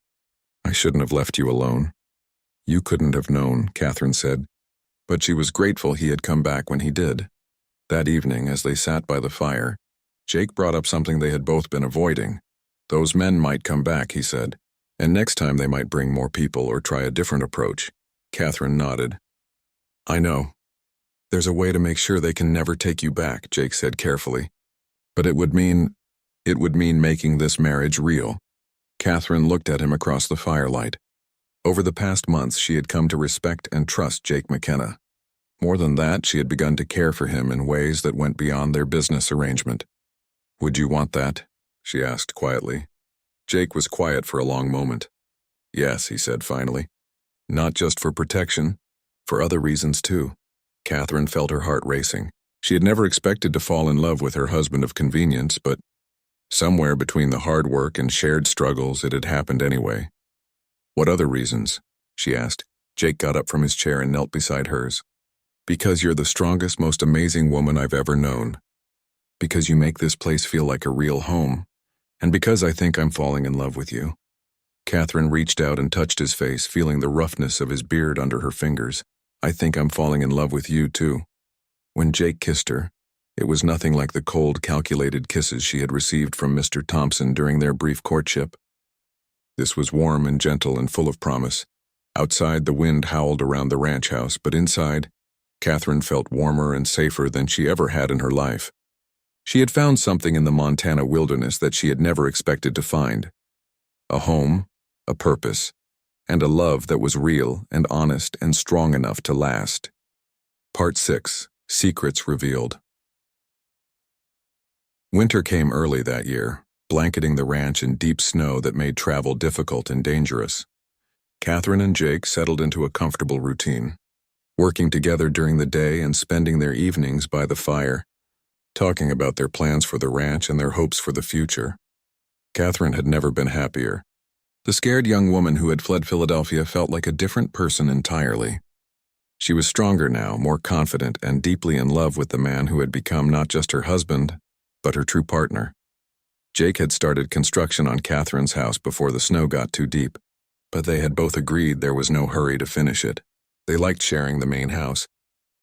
I shouldn't have left you alone." "You couldn't have known," Catherine said. But she was grateful he had come back when he did. That evening, as they sat by the fire, Jake brought up something they had both been avoiding. "Those men might come back," he said, "and next time they might bring more people or try a different approach." Catherine nodded. "I know. There's a way to make sure they can never take you back," Jake said carefully. "But it would mean making this marriage real." Catherine looked at him across the firelight. Over the past months, she had come to respect and trust Jake McKenna. More than that, she had begun to care for him in ways that went beyond their business arrangement. "Would you want that?" she asked quietly. Jake was quiet for a long moment. "Yes," he said finally. "Not just for protection, for other reasons too." Catherine felt her heart racing. She had never expected to fall in love with her husband of convenience, but somewhere between the hard work and shared struggles, it had happened anyway. "What other reasons?" she asked. Jake got up from his chair and knelt beside hers. "Because you're the strongest, most amazing woman I've ever known. Because you make this place feel like a real home. And because I think I'm falling in love with you." Catherine reached out and touched his face, feeling the roughness of his beard under her fingers. "I think I'm falling in love with you, too." When Jake kissed her, it was nothing like the cold, calculated kisses she had received from Mr. Thompson during their brief courtship. This was warm and gentle and full of promise. Outside, the wind howled around the ranch house, but inside, Catherine felt warmer and safer than she ever had in her life. She had found something in the Montana wilderness that she had never expected to find. A home, a purpose, and a love that was real and honest and strong enough to last. Part 6. Secrets Revealed. Winter came early that year, blanketing the ranch in deep snow that made travel difficult and dangerous. Catherine and Jake settled into a comfortable routine, working together during the day and spending their evenings by the fire, talking about their plans for the ranch and their hopes for the future. Catherine had never been happier. The scared young woman who had fled Philadelphia felt like a different person entirely. She was stronger now, more confident, and deeply in love with the man who had become not just her husband, but her true partner. Jake had started construction on Catherine's house before the snow got too deep, but they had both agreed there was no hurry to finish it. They liked sharing the main house,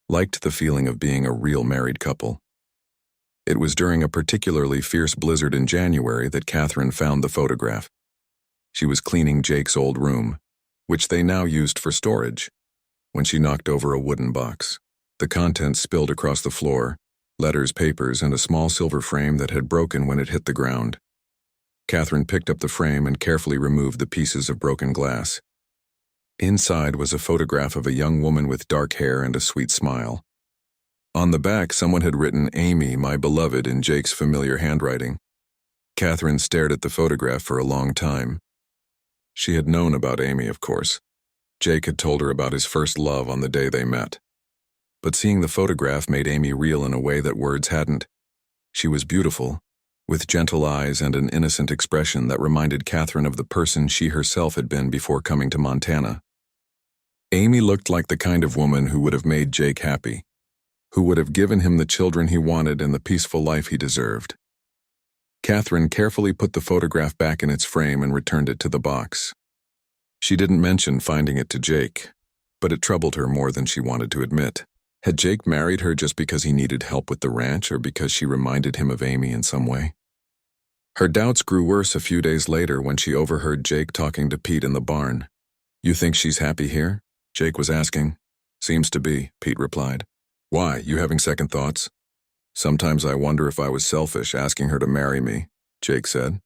liked the feeling of being a real married couple. It was during a particularly fierce blizzard in January that Catherine found the photograph. She was cleaning Jake's old room, which they now used for storage, when she knocked over a wooden box. The contents spilled across the floor, letters, papers, and a small silver frame that had broken when it hit the ground. Catherine picked up the frame and carefully removed the pieces of broken glass. Inside was a photograph of a young woman with dark hair and a sweet smile. On the back, someone had written, "Amy, my beloved," in Jake's familiar handwriting. Catherine stared at the photograph for a long time. She had known about Amy, of course. Jake had told her about his first love on the day they met. But seeing the photograph made Amy real in a way that words hadn't. She was beautiful, with gentle eyes and an innocent expression that reminded Catherine of the person she herself had been before coming to Montana. Amy looked like the kind of woman who would have made Jake happy, who would have given him the children he wanted and the peaceful life he deserved. Catherine carefully put the photograph back in its frame and returned it to the box. She didn't mention finding it to Jake, but it troubled her more than she wanted to admit. Had Jake married her just because he needed help with the ranch or because she reminded him of Amy in some way? Her doubts grew worse a few days later when she overheard Jake talking to Pete in the barn. "You think she's happy here?" Jake was asking. "Seems to be," Pete replied. "Why, you having second thoughts?" "Sometimes I wonder if I was selfish asking her to marry me," Jake said.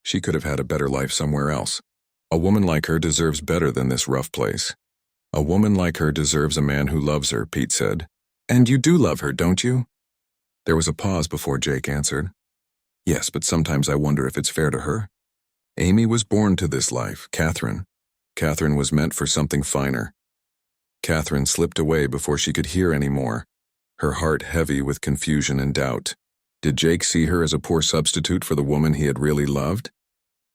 "She could have had a better life somewhere else. A woman like her deserves better than this rough place." "A woman like her deserves a man who loves her," Pete said. "And you do love her, don't you?" There was a pause before Jake answered. "Yes, but sometimes I wonder if it's fair to her. Amy was born to this life, Catherine. Catherine was meant for something finer." Catherine slipped away before she could hear any more, her heart heavy with confusion and doubt. Did Jake see her as a poor substitute for the woman he had really loved?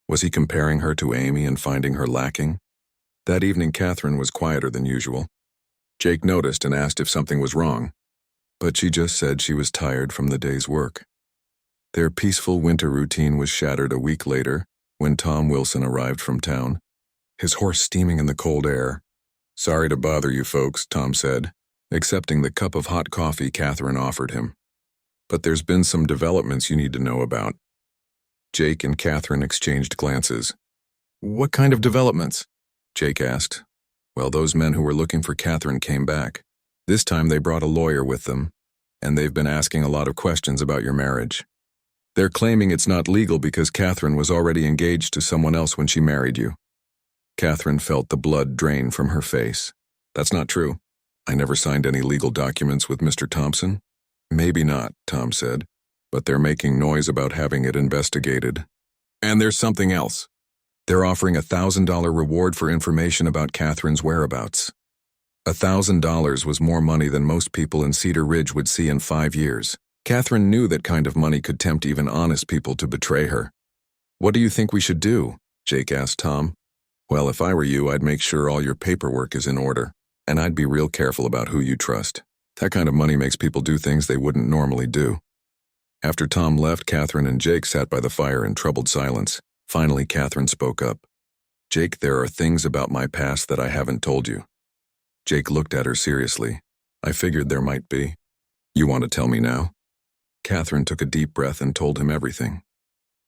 Was he comparing her to Amy and finding her lacking? That evening Catherine was quieter than usual. Jake noticed and asked if something was wrong, but she just said she was tired from the day's work. Their peaceful winter routine was shattered a week later when Tom Wilson arrived from town, his horse steaming in the cold air. "Sorry to bother you folks," Tom said, accepting the cup of hot coffee Catherine offered him. "But there's been some developments you need to know about." Jake and Catherine exchanged glances. "What kind of developments?" Jake asked. "Well, those men who were looking for Catherine came back. This time they brought a lawyer with them, and they've been asking a lot of questions about your marriage. They're claiming it's not legal because Catherine was already engaged to someone else when she married you." Catherine felt the blood drain from her face. "That's not true. I never signed any legal documents with Mr. Thompson." "Maybe not," Tom said, "but they're making noise about having it investigated. And there's something else. They're offering a $1,000 reward for information about Catherine's whereabouts." $1,000 was more money than most people in Cedar Ridge would see in 5 years. Catherine knew that kind of money could tempt even honest people to betray her. "What do you think we should do?" Jake asked Tom. "Well, if I were you, I'd make sure all your paperwork is in order, and I'd be real careful about who you trust. That kind of money makes people do things they wouldn't normally do." After Tom left, Catherine and Jake sat by the fire in troubled silence. Finally, Catherine spoke up. "Jake, there are things about my past that I haven't told you." Jake looked at her seriously. "I figured there might be. You want to tell me now?" Catherine took a deep breath and told him everything.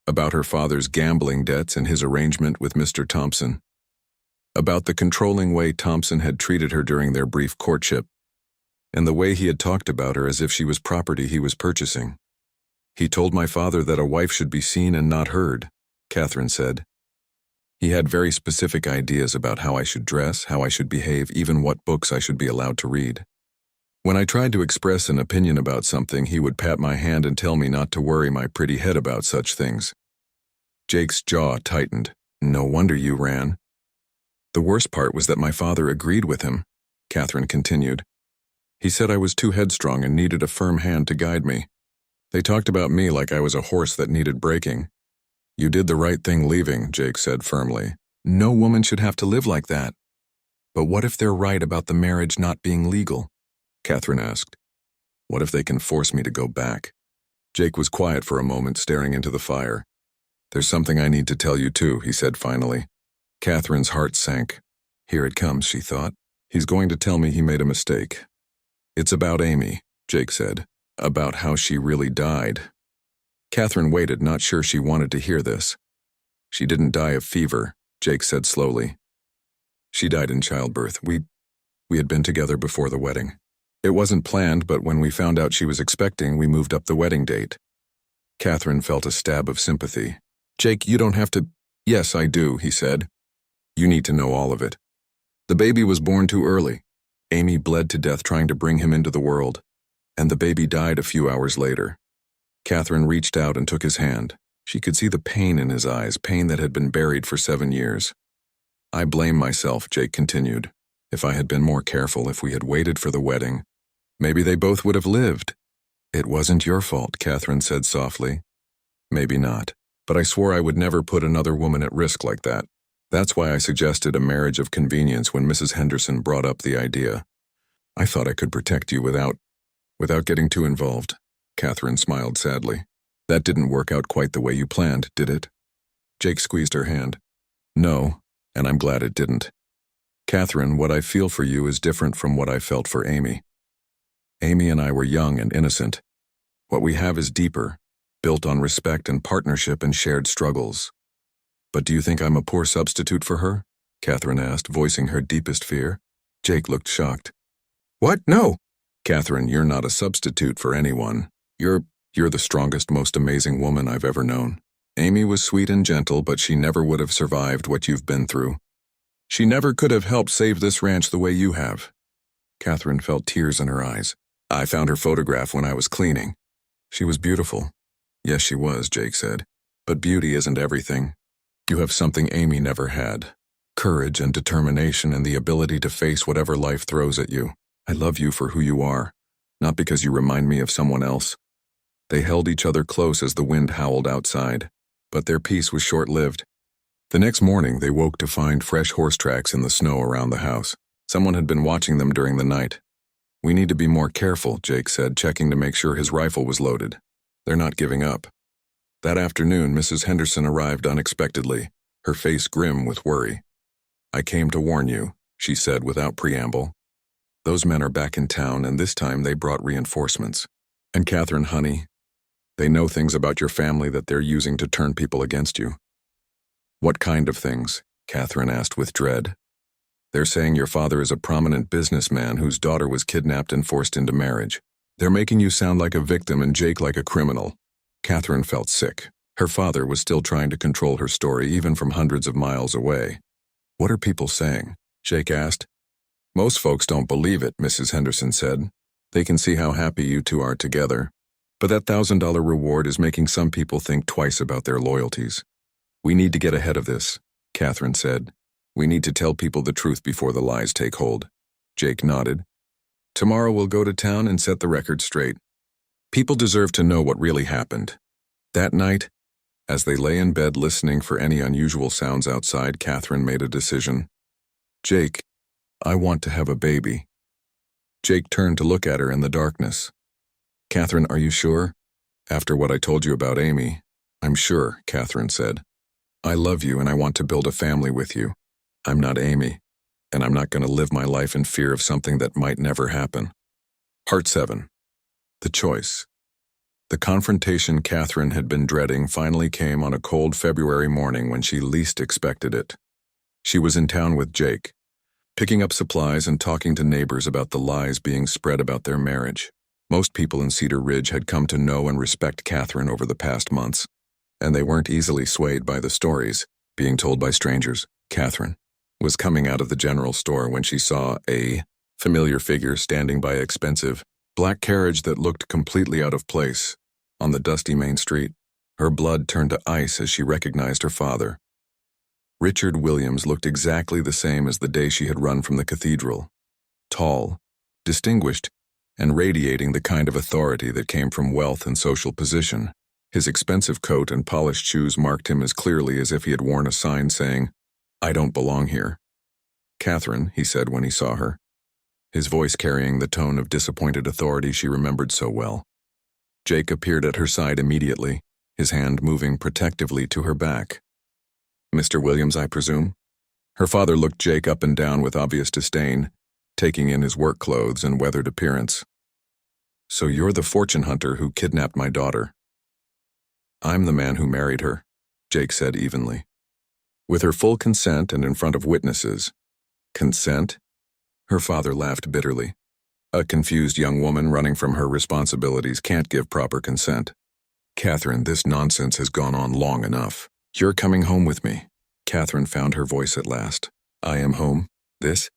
About her father's gambling debts and his arrangement with Mr. Thompson. About the controlling way Thompson had treated her during their brief courtship, and the way he had talked about her as if she was property he was purchasing. "He told my father that a wife should be seen and not heard," Catherine said. "He had very specific ideas about how I should dress, how I should behave, even what books I should be allowed to read. When I tried to express an opinion about something, he would pat my hand and tell me not to worry my pretty head about such things." Jake's jaw tightened. "No wonder you ran." "The worst part was that my father agreed with him," Catherine continued. "He said I was too headstrong and needed a firm hand to guide me. They talked about me like I was a horse that needed breaking." "You did the right thing leaving," Jake said firmly. "No woman should have to live like that." "But what if they're right about the marriage not being legal?" Catherine asked. "What if they can force me to go back?" Jake was quiet for a moment, staring into the fire. "There's something I need to tell you too," he said finally. Catherine's heart sank. Here it comes, she thought. He's going to tell me he made a mistake. "It's about Amy," Jake said. "About how she really died." Catherine waited, not sure she wanted to hear this. "She didn't die of fever," Jake said slowly. "She died in childbirth. We had been together before the wedding. It wasn't planned, but when we found out she was expecting, we moved up the wedding date." Catherine felt a stab of sympathy. "Jake, you don't have to—" "Yes, I do," he said. "You need to know all of it. The baby was born too early. Amy bled to death trying to bring him into the world, and the baby died a few hours later." Catherine reached out and took his hand. She could see the pain in his eyes, pain that had been buried for 7 years. "I blame myself," Jake continued. "If I had been more careful, if we had waited for the wedding, maybe they both would have lived." "It wasn't your fault," Catherine said softly. "Maybe not, but I swore I would never put another woman at risk like that. That's why I suggested a marriage of convenience when Mrs. Henderson brought up the idea. I thought I could protect you without getting too involved." Catherine smiled sadly. "That didn't work out quite the way you planned, did it?" Jake squeezed her hand. "No, and I'm glad it didn't. Catherine, what I feel for you is different from what I felt for Amy. Amy and I were young and innocent. What we have is deeper, built on respect and partnership and shared struggles. But do you think I'm a poor substitute for her? Catherine asked, voicing her deepest fear. Jake looked shocked. What? No. Catherine, you're not a substitute for anyone. You're the strongest, most amazing woman I've ever known. Amy was sweet and gentle, but she never would have survived what you've been through. She never could have helped save this ranch the way you have. Catherine felt tears in her eyes. I found her photograph when I was cleaning. She was beautiful. Yes, she was, Jake said. But beauty isn't everything. You have something Amy never had. Courage and determination and the ability to face whatever life throws at you. I love you for who you are, not because you remind me of someone else. They held each other close as the wind howled outside, but their peace was short-lived. The next morning, they woke to find fresh horse tracks in the snow around the house. Someone had been watching them during the night. We need to be more careful, Jake said, checking to make sure his rifle was loaded. They're not giving up. That afternoon, Mrs. Henderson arrived unexpectedly, her face grim with worry. I came to warn you, she said without preamble. Those men are back in town, and this time they brought reinforcements. And Catherine, honey, they know things about your family that they're using to turn people against you. What kind of things? Catherine asked with dread. They're saying your father is a prominent businessman whose daughter was kidnapped and forced into marriage. They're making you sound like a victim and Jake like a criminal. Catherine felt sick. Her father was still trying to control her story even from hundreds of miles away. What are people saying? Jake asked. Most folks don't believe it, Mrs. Henderson said. They can see how happy you two are together. But that $1,000 reward is making some people think twice about their loyalties. We need to get ahead of this, Catherine said. We need to tell people the truth before the lies take hold. Jake nodded. Tomorrow we'll go to town and set the record straight. People deserve to know what really happened. That night, as they lay in bed listening for any unusual sounds outside, Catherine made a decision. Jake, I want to have a baby. Jake turned to look at her in the darkness. Catherine, are you sure? After what I told you about Amy, I'm sure, Catherine said. I love you and I want to build a family with you. I'm not Amy, and I'm not going to live my life in fear of something that might never happen. Part 7. The choice. The confrontation Catherine had been dreading finally came on a cold February morning when she least expected it. She was in town with Jake, picking up supplies and talking to neighbors about the lies being spread about their marriage. Most people in Cedar Ridge had come to know and respect Catherine over the past months, and they weren't easily swayed by the stories being told by strangers. Catherine was coming out of the general store when she saw a familiar figure standing by an expensive black carriage that looked completely out of place on the dusty main street. Her blood turned to ice as she recognized her father. Richard Williams looked exactly the same as the day she had run from the cathedral. Tall, distinguished, and radiating the kind of authority that came from wealth and social position. His expensive coat and polished shoes marked him as clearly as if he had worn a sign saying, I don't belong here. Catherine, he said when he saw her, his voice carrying the tone of disappointed authority she remembered so well. Jake appeared at her side immediately, his hand moving protectively to her back. Mr. Williams, I presume? Her father looked Jake up and down with obvious disdain, taking in his work clothes and weathered appearance. So you're the fortune hunter who kidnapped my daughter. I'm the man who married her, Jake said evenly. With her full consent and in front of witnesses. Consent? Her father laughed bitterly. A confused young woman running from her responsibilities can't give proper consent. Catherine, this nonsense has gone on long enough. You're coming home with me. Catherine found her voice at last. I am home. This?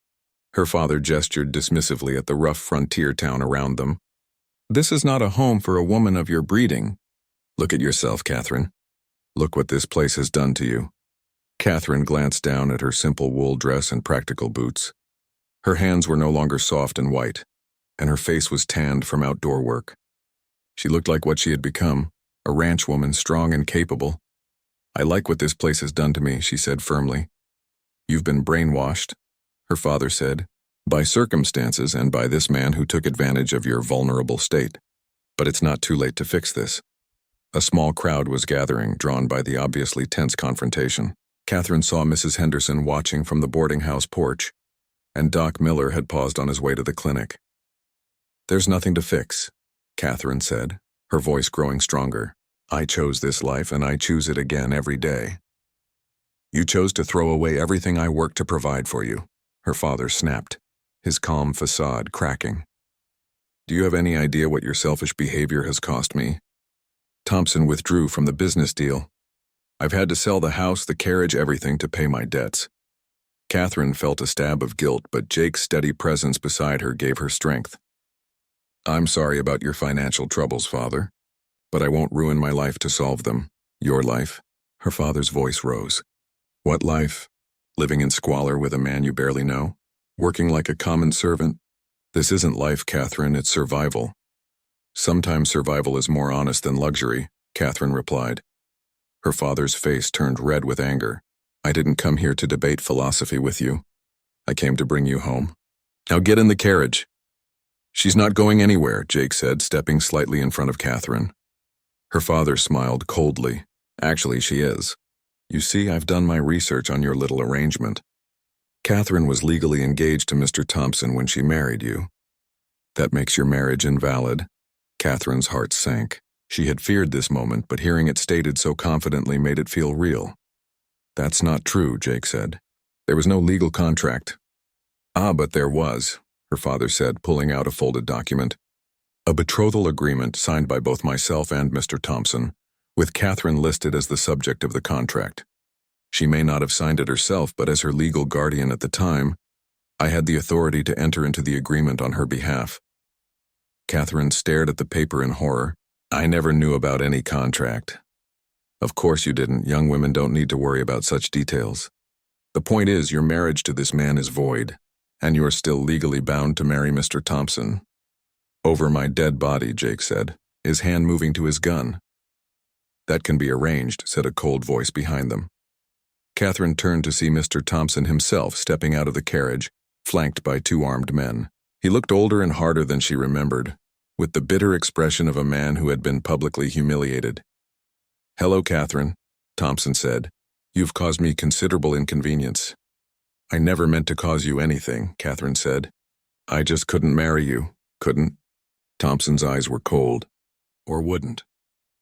Her father gestured dismissively at the rough frontier town around them. This is not a home for a woman of your breeding. Look at yourself, Catherine. Look what this place has done to you. Catherine glanced down at her simple wool dress and practical boots. Her hands were no longer soft and white, and her face was tanned from outdoor work. She looked like what she had become, a ranch woman strong and capable. I like what this place has done to me, she said firmly. You've been brainwashed, her father said, by circumstances and by this man who took advantage of your vulnerable state. But it's not too late to fix this. A small crowd was gathering, drawn by the obviously tense confrontation. Catherine saw Mrs. Henderson watching from the boarding house porch, and Doc Miller had paused on his way to the clinic. There's nothing to fix, Catherine said, her voice growing stronger. I chose this life and I choose it again every day. You chose to throw away everything I worked to provide for you, her father snapped, his calm facade cracking. Do you have any idea what your selfish behavior has cost me? Thompson withdrew from the business deal. I've had to sell the house, the carriage, everything to pay my debts. Catherine felt a stab of guilt, but Jake's steady presence beside her gave her strength. I'm sorry about your financial troubles, Father, but I won't ruin my life to solve them. Your life? Her father's voice rose. What life? Living in squalor with a man you barely know? Working like a common servant? This isn't life, Catherine, it's survival. Sometimes survival is more honest than luxury, Catherine replied. Her father's face turned red with anger. I didn't come here to debate philosophy with you. I came to bring you home. Now get in the carriage. She's not going anywhere, Jake said, stepping slightly in front of Catherine. Her father smiled coldly. Actually, she is. You see, I've done my research on your little arrangement. Catherine was legally engaged to Mr. Thompson when she married you. That makes your marriage invalid. Catherine's heart sank. She had feared this moment, but hearing it stated so confidently made it feel real. That's not true, Jake said. There was no legal contract. Ah, but there was, her father said, pulling out a folded document. A betrothal agreement signed by both myself and Mr. Thompson, with Catherine listed as the subject of the contract. She may not have signed it herself, but as her legal guardian at the time, I had the authority to enter into the agreement on her behalf. Catherine stared at the paper in horror. I never knew about any contract. Of course you didn't. Young women don't need to worry about such details. The point is, your marriage to this man is void, and you are still legally bound to marry Mr. Thompson. Over my dead body, Jake said, his hand moving to his gun. That can be arranged, said a cold voice behind them. Catherine turned to see Mr. Thompson himself stepping out of the carriage, flanked by two armed men. He looked older and harder than she remembered, with the bitter expression of a man who had been publicly humiliated. Hello, Catherine, Thompson said. You've caused me considerable inconvenience. I never meant to cause you anything, Catherine said. I just couldn't marry you, couldn't. Thompson's eyes were cold. Or wouldn't.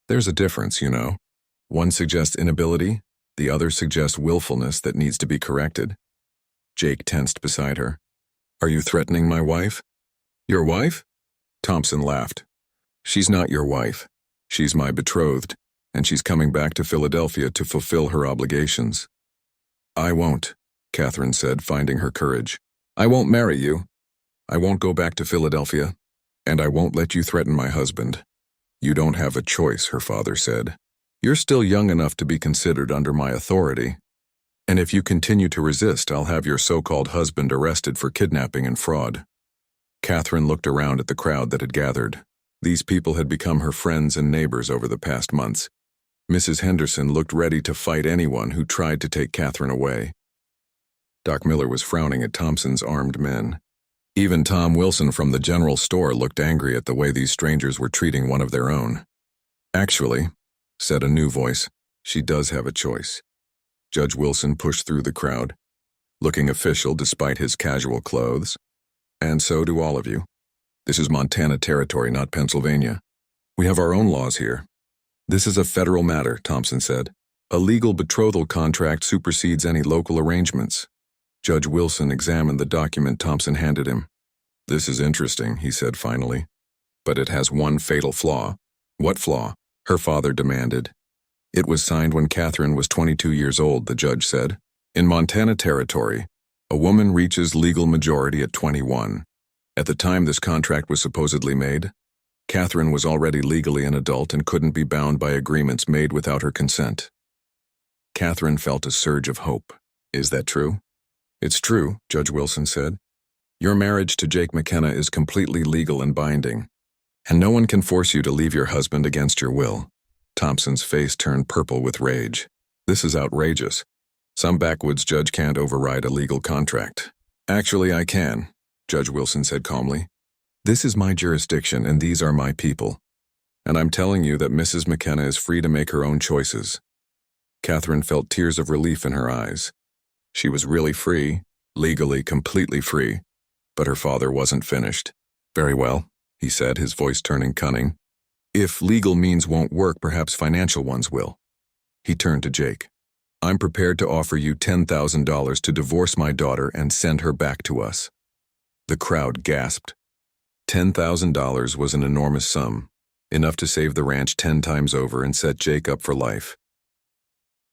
There's a difference, you know. One suggests inability, the other suggests willfulness that needs to be corrected. Jake tensed beside her. Are you threatening my wife? Your wife? Thompson laughed. She's not your wife. She's my betrothed, and she's coming back to Philadelphia to fulfill her obligations. I won't, Catherine said, finding her courage. I won't marry you. I won't go back to Philadelphia, and I won't let you threaten my husband. You don't have a choice, her father said. You're still young enough to be considered under my authority, and if you continue to resist, I'll have your so-called husband arrested for kidnapping and fraud. Catherine looked around at the crowd that had gathered. These people had become her friends and neighbors over the past months. Mrs. Henderson looked ready to fight anyone who tried to take Catherine away. Doc Miller was frowning at Thompson's armed men. Even Tom Wilson from the general store looked angry at the way these strangers were treating one of their own. Actually, said a new voice, she does have a choice. Judge Wilson pushed through the crowd, looking official despite his casual clothes. And so do all of you. This is Montana territory, not Pennsylvania. We have our own laws here. This is a federal matter, Thompson said. A legal betrothal contract supersedes any local arrangements. Judge Wilson examined the document Thompson handed him. This is interesting, he said finally. But it has one fatal flaw. What flaw? Her father demanded. It was signed when Catherine was 22 years old, the judge said. In Montana territory, a woman reaches legal majority at 21. At the time this contract was supposedly made, Catherine was already legally an adult and couldn't be bound by agreements made without her consent. Catherine felt a surge of hope. Is that true? It's true, Judge Wilson said. Your marriage to Jake McKenna is completely legal and binding, and no one can force you to leave your husband against your will. Thompson's face turned purple with rage. This is outrageous. Some backwoods judge can't override a legal contract. Actually, I can, Judge Wilson said calmly. This is my jurisdiction and these are my people. And I'm telling you that Mrs. McKenna is free to make her own choices. Catherine felt tears of relief in her eyes. She was really free, legally completely free, but her father wasn't finished. Very well, he said, his voice turning cunning. If legal means won't work, perhaps financial ones will. He turned to Jake. I'm prepared to offer you $10,000 to divorce my daughter and send her back to us. The crowd gasped. $10,000 was an enormous sum, enough to save the ranch 10 times over and set Jake up for life.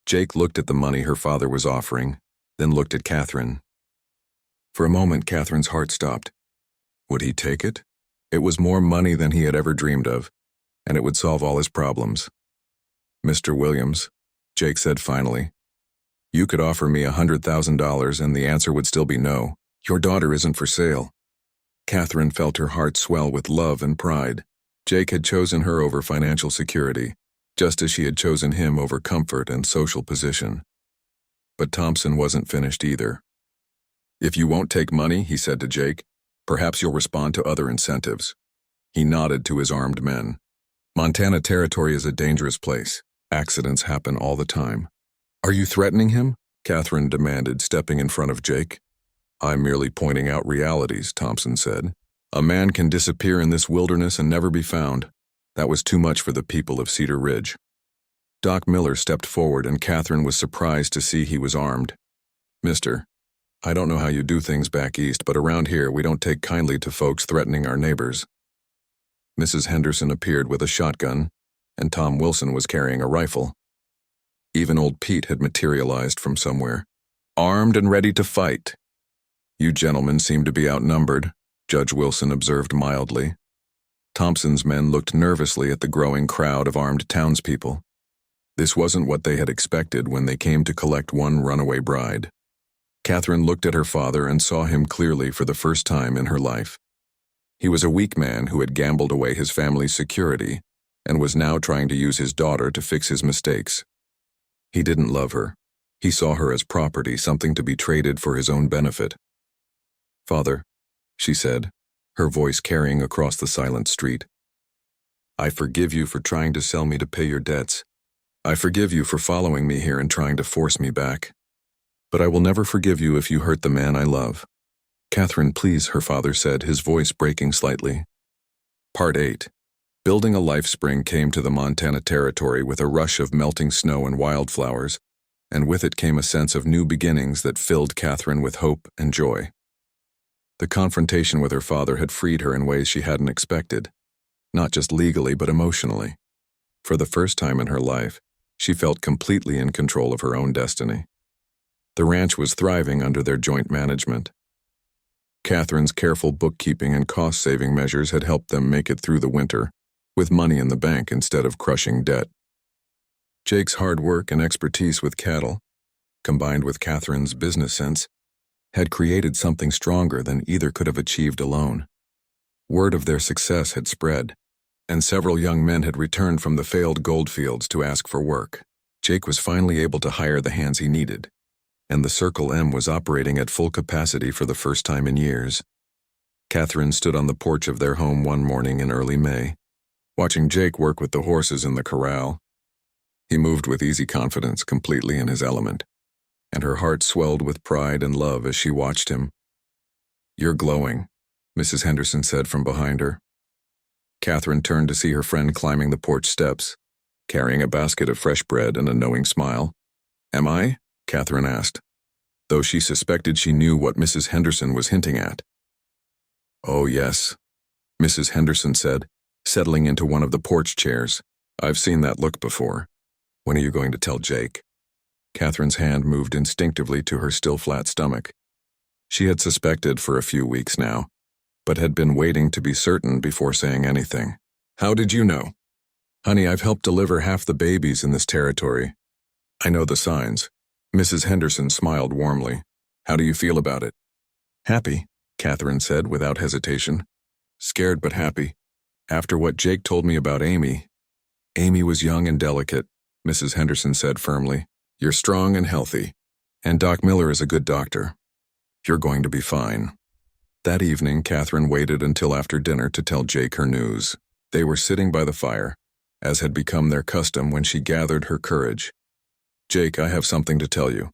Jake looked at the money her father was offering, then looked at Catherine. For a moment, Catherine's heart stopped. Would he take it? It was more money than he had ever dreamed of, and it would solve all his problems. Mr. Williams, Jake said finally, you could offer me $100,000 and the answer would still be no. Your daughter isn't for sale. Catherine felt her heart swell with love and pride. Jake had chosen her over financial security, just as she had chosen him over comfort and social position. But Thompson wasn't finished either. If you won't take money, he said to Jake, perhaps you'll respond to other incentives. He nodded to his armed men. Montana Territory is a dangerous place. Accidents happen all the time. Are you threatening him? Catherine demanded, stepping in front of Jake. I'm merely pointing out realities, Thompson said. A man can disappear in this wilderness and never be found. That was too much for the people of Cedar Ridge. Doc Miller stepped forward and Catherine was surprised to see he was armed. Mister, I don't know how you do things back east, but around here we don't take kindly to folks threatening our neighbors. Mrs. Henderson appeared with a shotgun, and Tom Wilson was carrying a rifle. Even old Pete had materialized from somewhere, armed and ready to fight. You gentlemen seem to be outnumbered, Judge Wilson observed mildly. Thompson's men looked nervously at the growing crowd of armed townspeople. This wasn't what they had expected when they came to collect one runaway bride. Catherine looked at her father and saw him clearly for the first time in her life. He was a weak man who had gambled away his family's security and was now trying to use his daughter to fix his mistakes. He didn't love her. He saw her as property, something to be traded for his own benefit. Father, she said, her voice carrying across the silent street. I forgive you for trying to sell me to pay your debts. I forgive you for following me here and trying to force me back. But I will never forgive you if you hurt the man I love. Catherine, please, her father said, his voice breaking slightly. Part 8. Building a life spring came to the Montana Territory with a rush of melting snow and wildflowers, and with it came a sense of new beginnings that filled Catherine with hope and joy. The confrontation with her father had freed her in ways she hadn't expected, not just legally but emotionally. For the first time in her life, she felt completely in control of her own destiny. The ranch was thriving under their joint management. Catherine's careful bookkeeping and cost-saving measures had helped them make it through the winter, with money in the bank instead of crushing debt. Jake's hard work and expertise with cattle, combined with Catherine's business sense, had created something stronger than either could have achieved alone. Word of their success had spread, and several young men had returned from the failed goldfields to ask for work. Jake was finally able to hire the hands he needed, and the Circle M was operating at full capacity for the first time in years. Catherine stood on the porch of their home one morning in early May, watching Jake work with the horses in the corral. He moved with easy confidence, completely in his element, and her heart swelled with pride and love as she watched him. You're glowing, Mrs. Henderson said from behind her. Catherine turned to see her friend climbing the porch steps, carrying a basket of fresh bread and a knowing smile. Am I? Catherine asked, though she suspected she knew what Mrs. Henderson was hinting at. Oh, yes, Mrs. Henderson said, settling into one of the porch chairs. I've seen that look before. When are you going to tell Jake? Catherine's hand moved instinctively to her still flat stomach. She had suspected for a few weeks now, but had been waiting to be certain before saying anything. How did you know? Honey, I've helped deliver half the babies in this territory. I know the signs. Mrs. Henderson smiled warmly. How do you feel about it? Happy, Catherine said without hesitation. Scared but happy. After what Jake told me about Amy. Amy was young and delicate, Mrs. Henderson said firmly. You're strong and healthy, and Doc Miller is a good doctor. You're going to be fine. That evening, Catherine waited until after dinner to tell Jake her news. They were sitting by the fire, as had become their custom when she gathered her courage. Jake, I have something to tell you.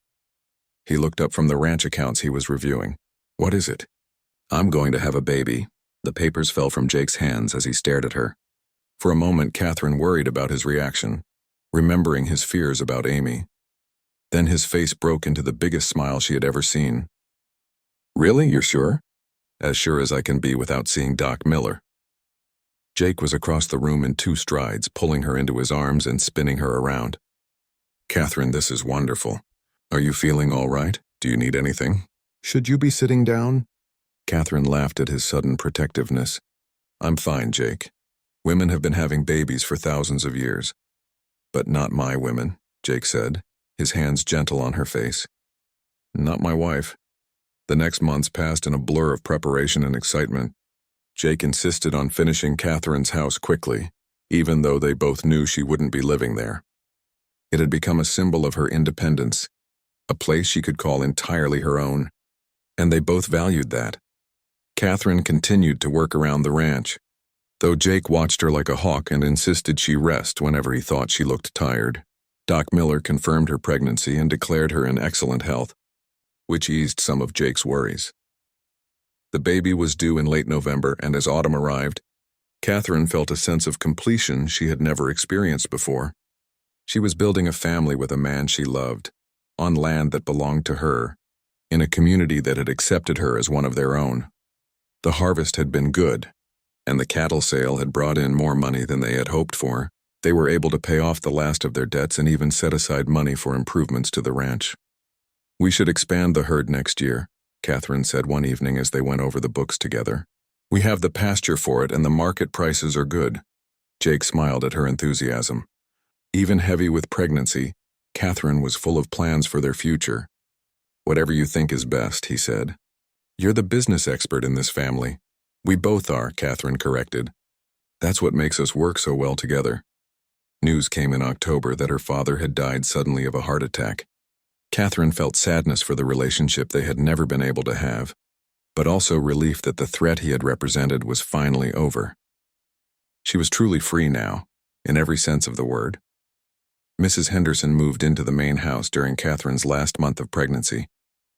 He looked up from the ranch accounts he was reviewing. What is it? I'm going to have a baby. The papers fell from Jake's hands as he stared at her. For a moment, Catherine worried about his reaction, remembering his fears about Amy. Then his face broke into the biggest smile she had ever seen. "Really, you're sure?" "As sure as I can be without seeing Doc Miller." Jake was across the room in 2 strides, pulling her into his arms and spinning her around. "Catherine, this is wonderful. Are you feeling all right? Do you need anything? Should you be sitting down?" Catherine laughed at his sudden protectiveness. "I'm fine, Jake. Women have been having babies for thousands of years. But not my women," Jake said, his hands gentle on her face. "Not my wife." The next months passed in a blur of preparation and excitement. Jake insisted on finishing Catherine's house quickly, even though they both knew she wouldn't be living there. It had become a symbol of her independence, a place she could call entirely her own, and they both valued that. Catherine continued to work around the ranch, though Jake watched her like a hawk and insisted she rest whenever he thought she looked tired. Doc Miller confirmed her pregnancy and declared her in excellent health, which eased some of Jake's worries. The baby was due in late November, and as autumn arrived, Catherine felt a sense of completion she had never experienced before. She was building a family with a man she loved, on land that belonged to her, in a community that had accepted her as one of their own. The harvest had been good, and the cattle sale had brought in more money than they had hoped for. They were able to pay off the last of their debts and even set aside money for improvements to the ranch. "We should expand the herd next year," Catherine said one evening as they went over the books together. "We have the pasture for it and the market prices are good." Jake smiled at her enthusiasm. Even heavy with pregnancy, Catherine was full of plans for their future. "Whatever you think is best," he said. "You're the business expert in this family." "We both are," Catherine corrected. "That's what makes us work so well together." News came in October that her father had died suddenly of a heart attack. Catherine felt sadness for the relationship they had never been able to have, but also relief that the threat he had represented was finally over. She was truly free now, in every sense of the word. Mrs. Henderson moved into the main house during Catherine's last month of pregnancy,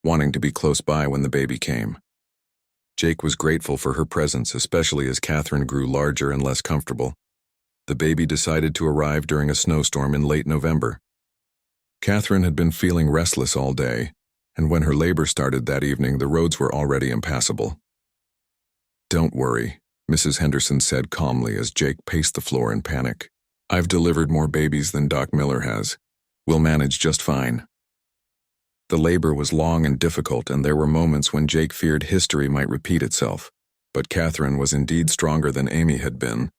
wanting to be close by when the baby came. Jake was grateful for her presence, especially as Catherine grew larger and less comfortable. The baby decided to arrive during a snowstorm in late November. Catherine had been feeling restless all day, and when her labor started that evening, the roads were already impassable. "Don't worry," Mrs. Henderson said calmly as Jake paced the floor in panic. "I've delivered more babies than Doc Miller has. We'll manage just fine." The labor was long and difficult, and there were moments when Jake feared history might repeat itself. But Catherine was indeed stronger than Amy had been,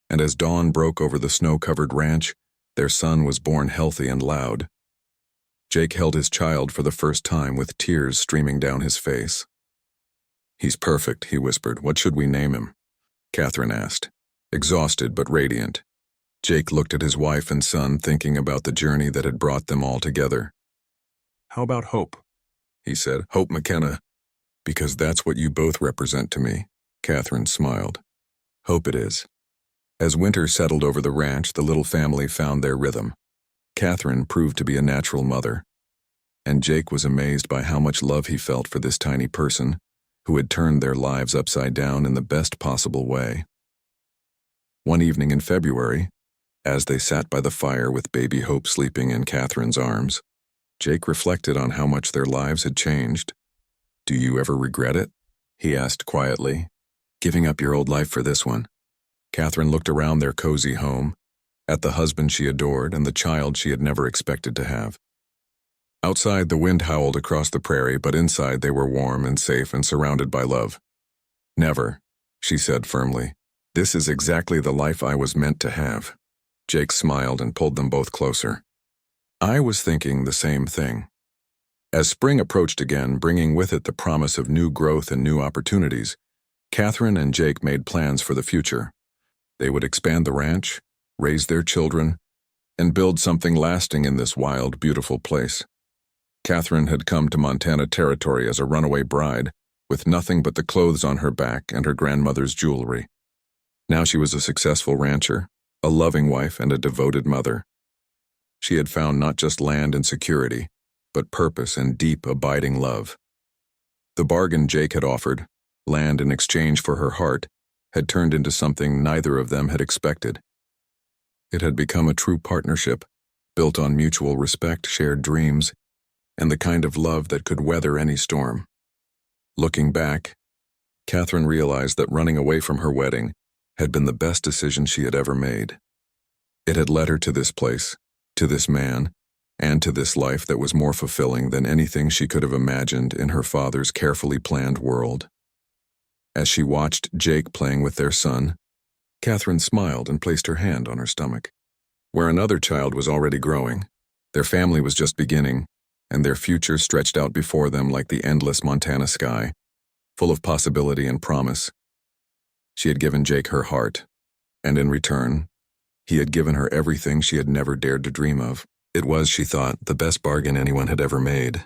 and as dawn broke over the snow-covered ranch, their son was born healthy and loud. Jake held his child for the first time with tears streaming down his face. "He's perfect," he whispered. "What should we name him?" Catherine asked, exhausted but radiant. Jake looked at his wife and son, thinking about the journey that had brought them all together. "How about Hope?" he said. "Hope McKenna, because that's what you both represent to me." Catherine smiled. "Hope it is." As winter settled over the ranch, the little family found their rhythm. Catherine proved to be a natural mother, and Jake was amazed by how much love he felt for this tiny person who had turned their lives upside down in the best possible way. One evening in February, as they sat by the fire with baby Hope sleeping in Catherine's arms, Jake reflected on how much their lives had changed. "Do you ever regret it?" he asked quietly. "Giving up your old life for this one?" Catherine looked around their cozy home, at the husband she adored and the child she had never expected to have. Outside, the wind howled across the prairie, but inside they were warm and safe and surrounded by love. "Never," she said firmly. "This is exactly the life I was meant to have." Jake smiled and pulled them both closer. "I was thinking the same thing." As spring approached again, bringing with it the promise of new growth and new opportunities, Catherine and Jake made plans for the future. They would expand the ranch, raise their children, and build something lasting in this wild, beautiful place. Catherine had come to Montana Territory as a runaway bride, with nothing but the clothes on her back and her grandmother's jewelry. Now she was a successful rancher, a loving wife, and a devoted mother. She had found not just land and security, but purpose and deep, abiding love. The bargain Jake had offered, land in exchange for her heart, had turned into something neither of them had expected. It had become a true partnership, built on mutual respect, shared dreams, and the kind of love that could weather any storm. Looking back, Catherine realized that running away from her wedding had been the best decision she had ever made. It had led her to this place, to this man, and to this life that was more fulfilling than anything she could have imagined in her father's carefully planned world. As she watched Jake playing with their son, Catherine smiled and placed her hand on her stomach. Where another child was already growing, their family was just beginning, and their future stretched out before them like the endless Montana sky, full of possibility and promise. She had given Jake her heart, and in return, he had given her everything she had never dared to dream of. It was, she thought, the best bargain anyone had ever made.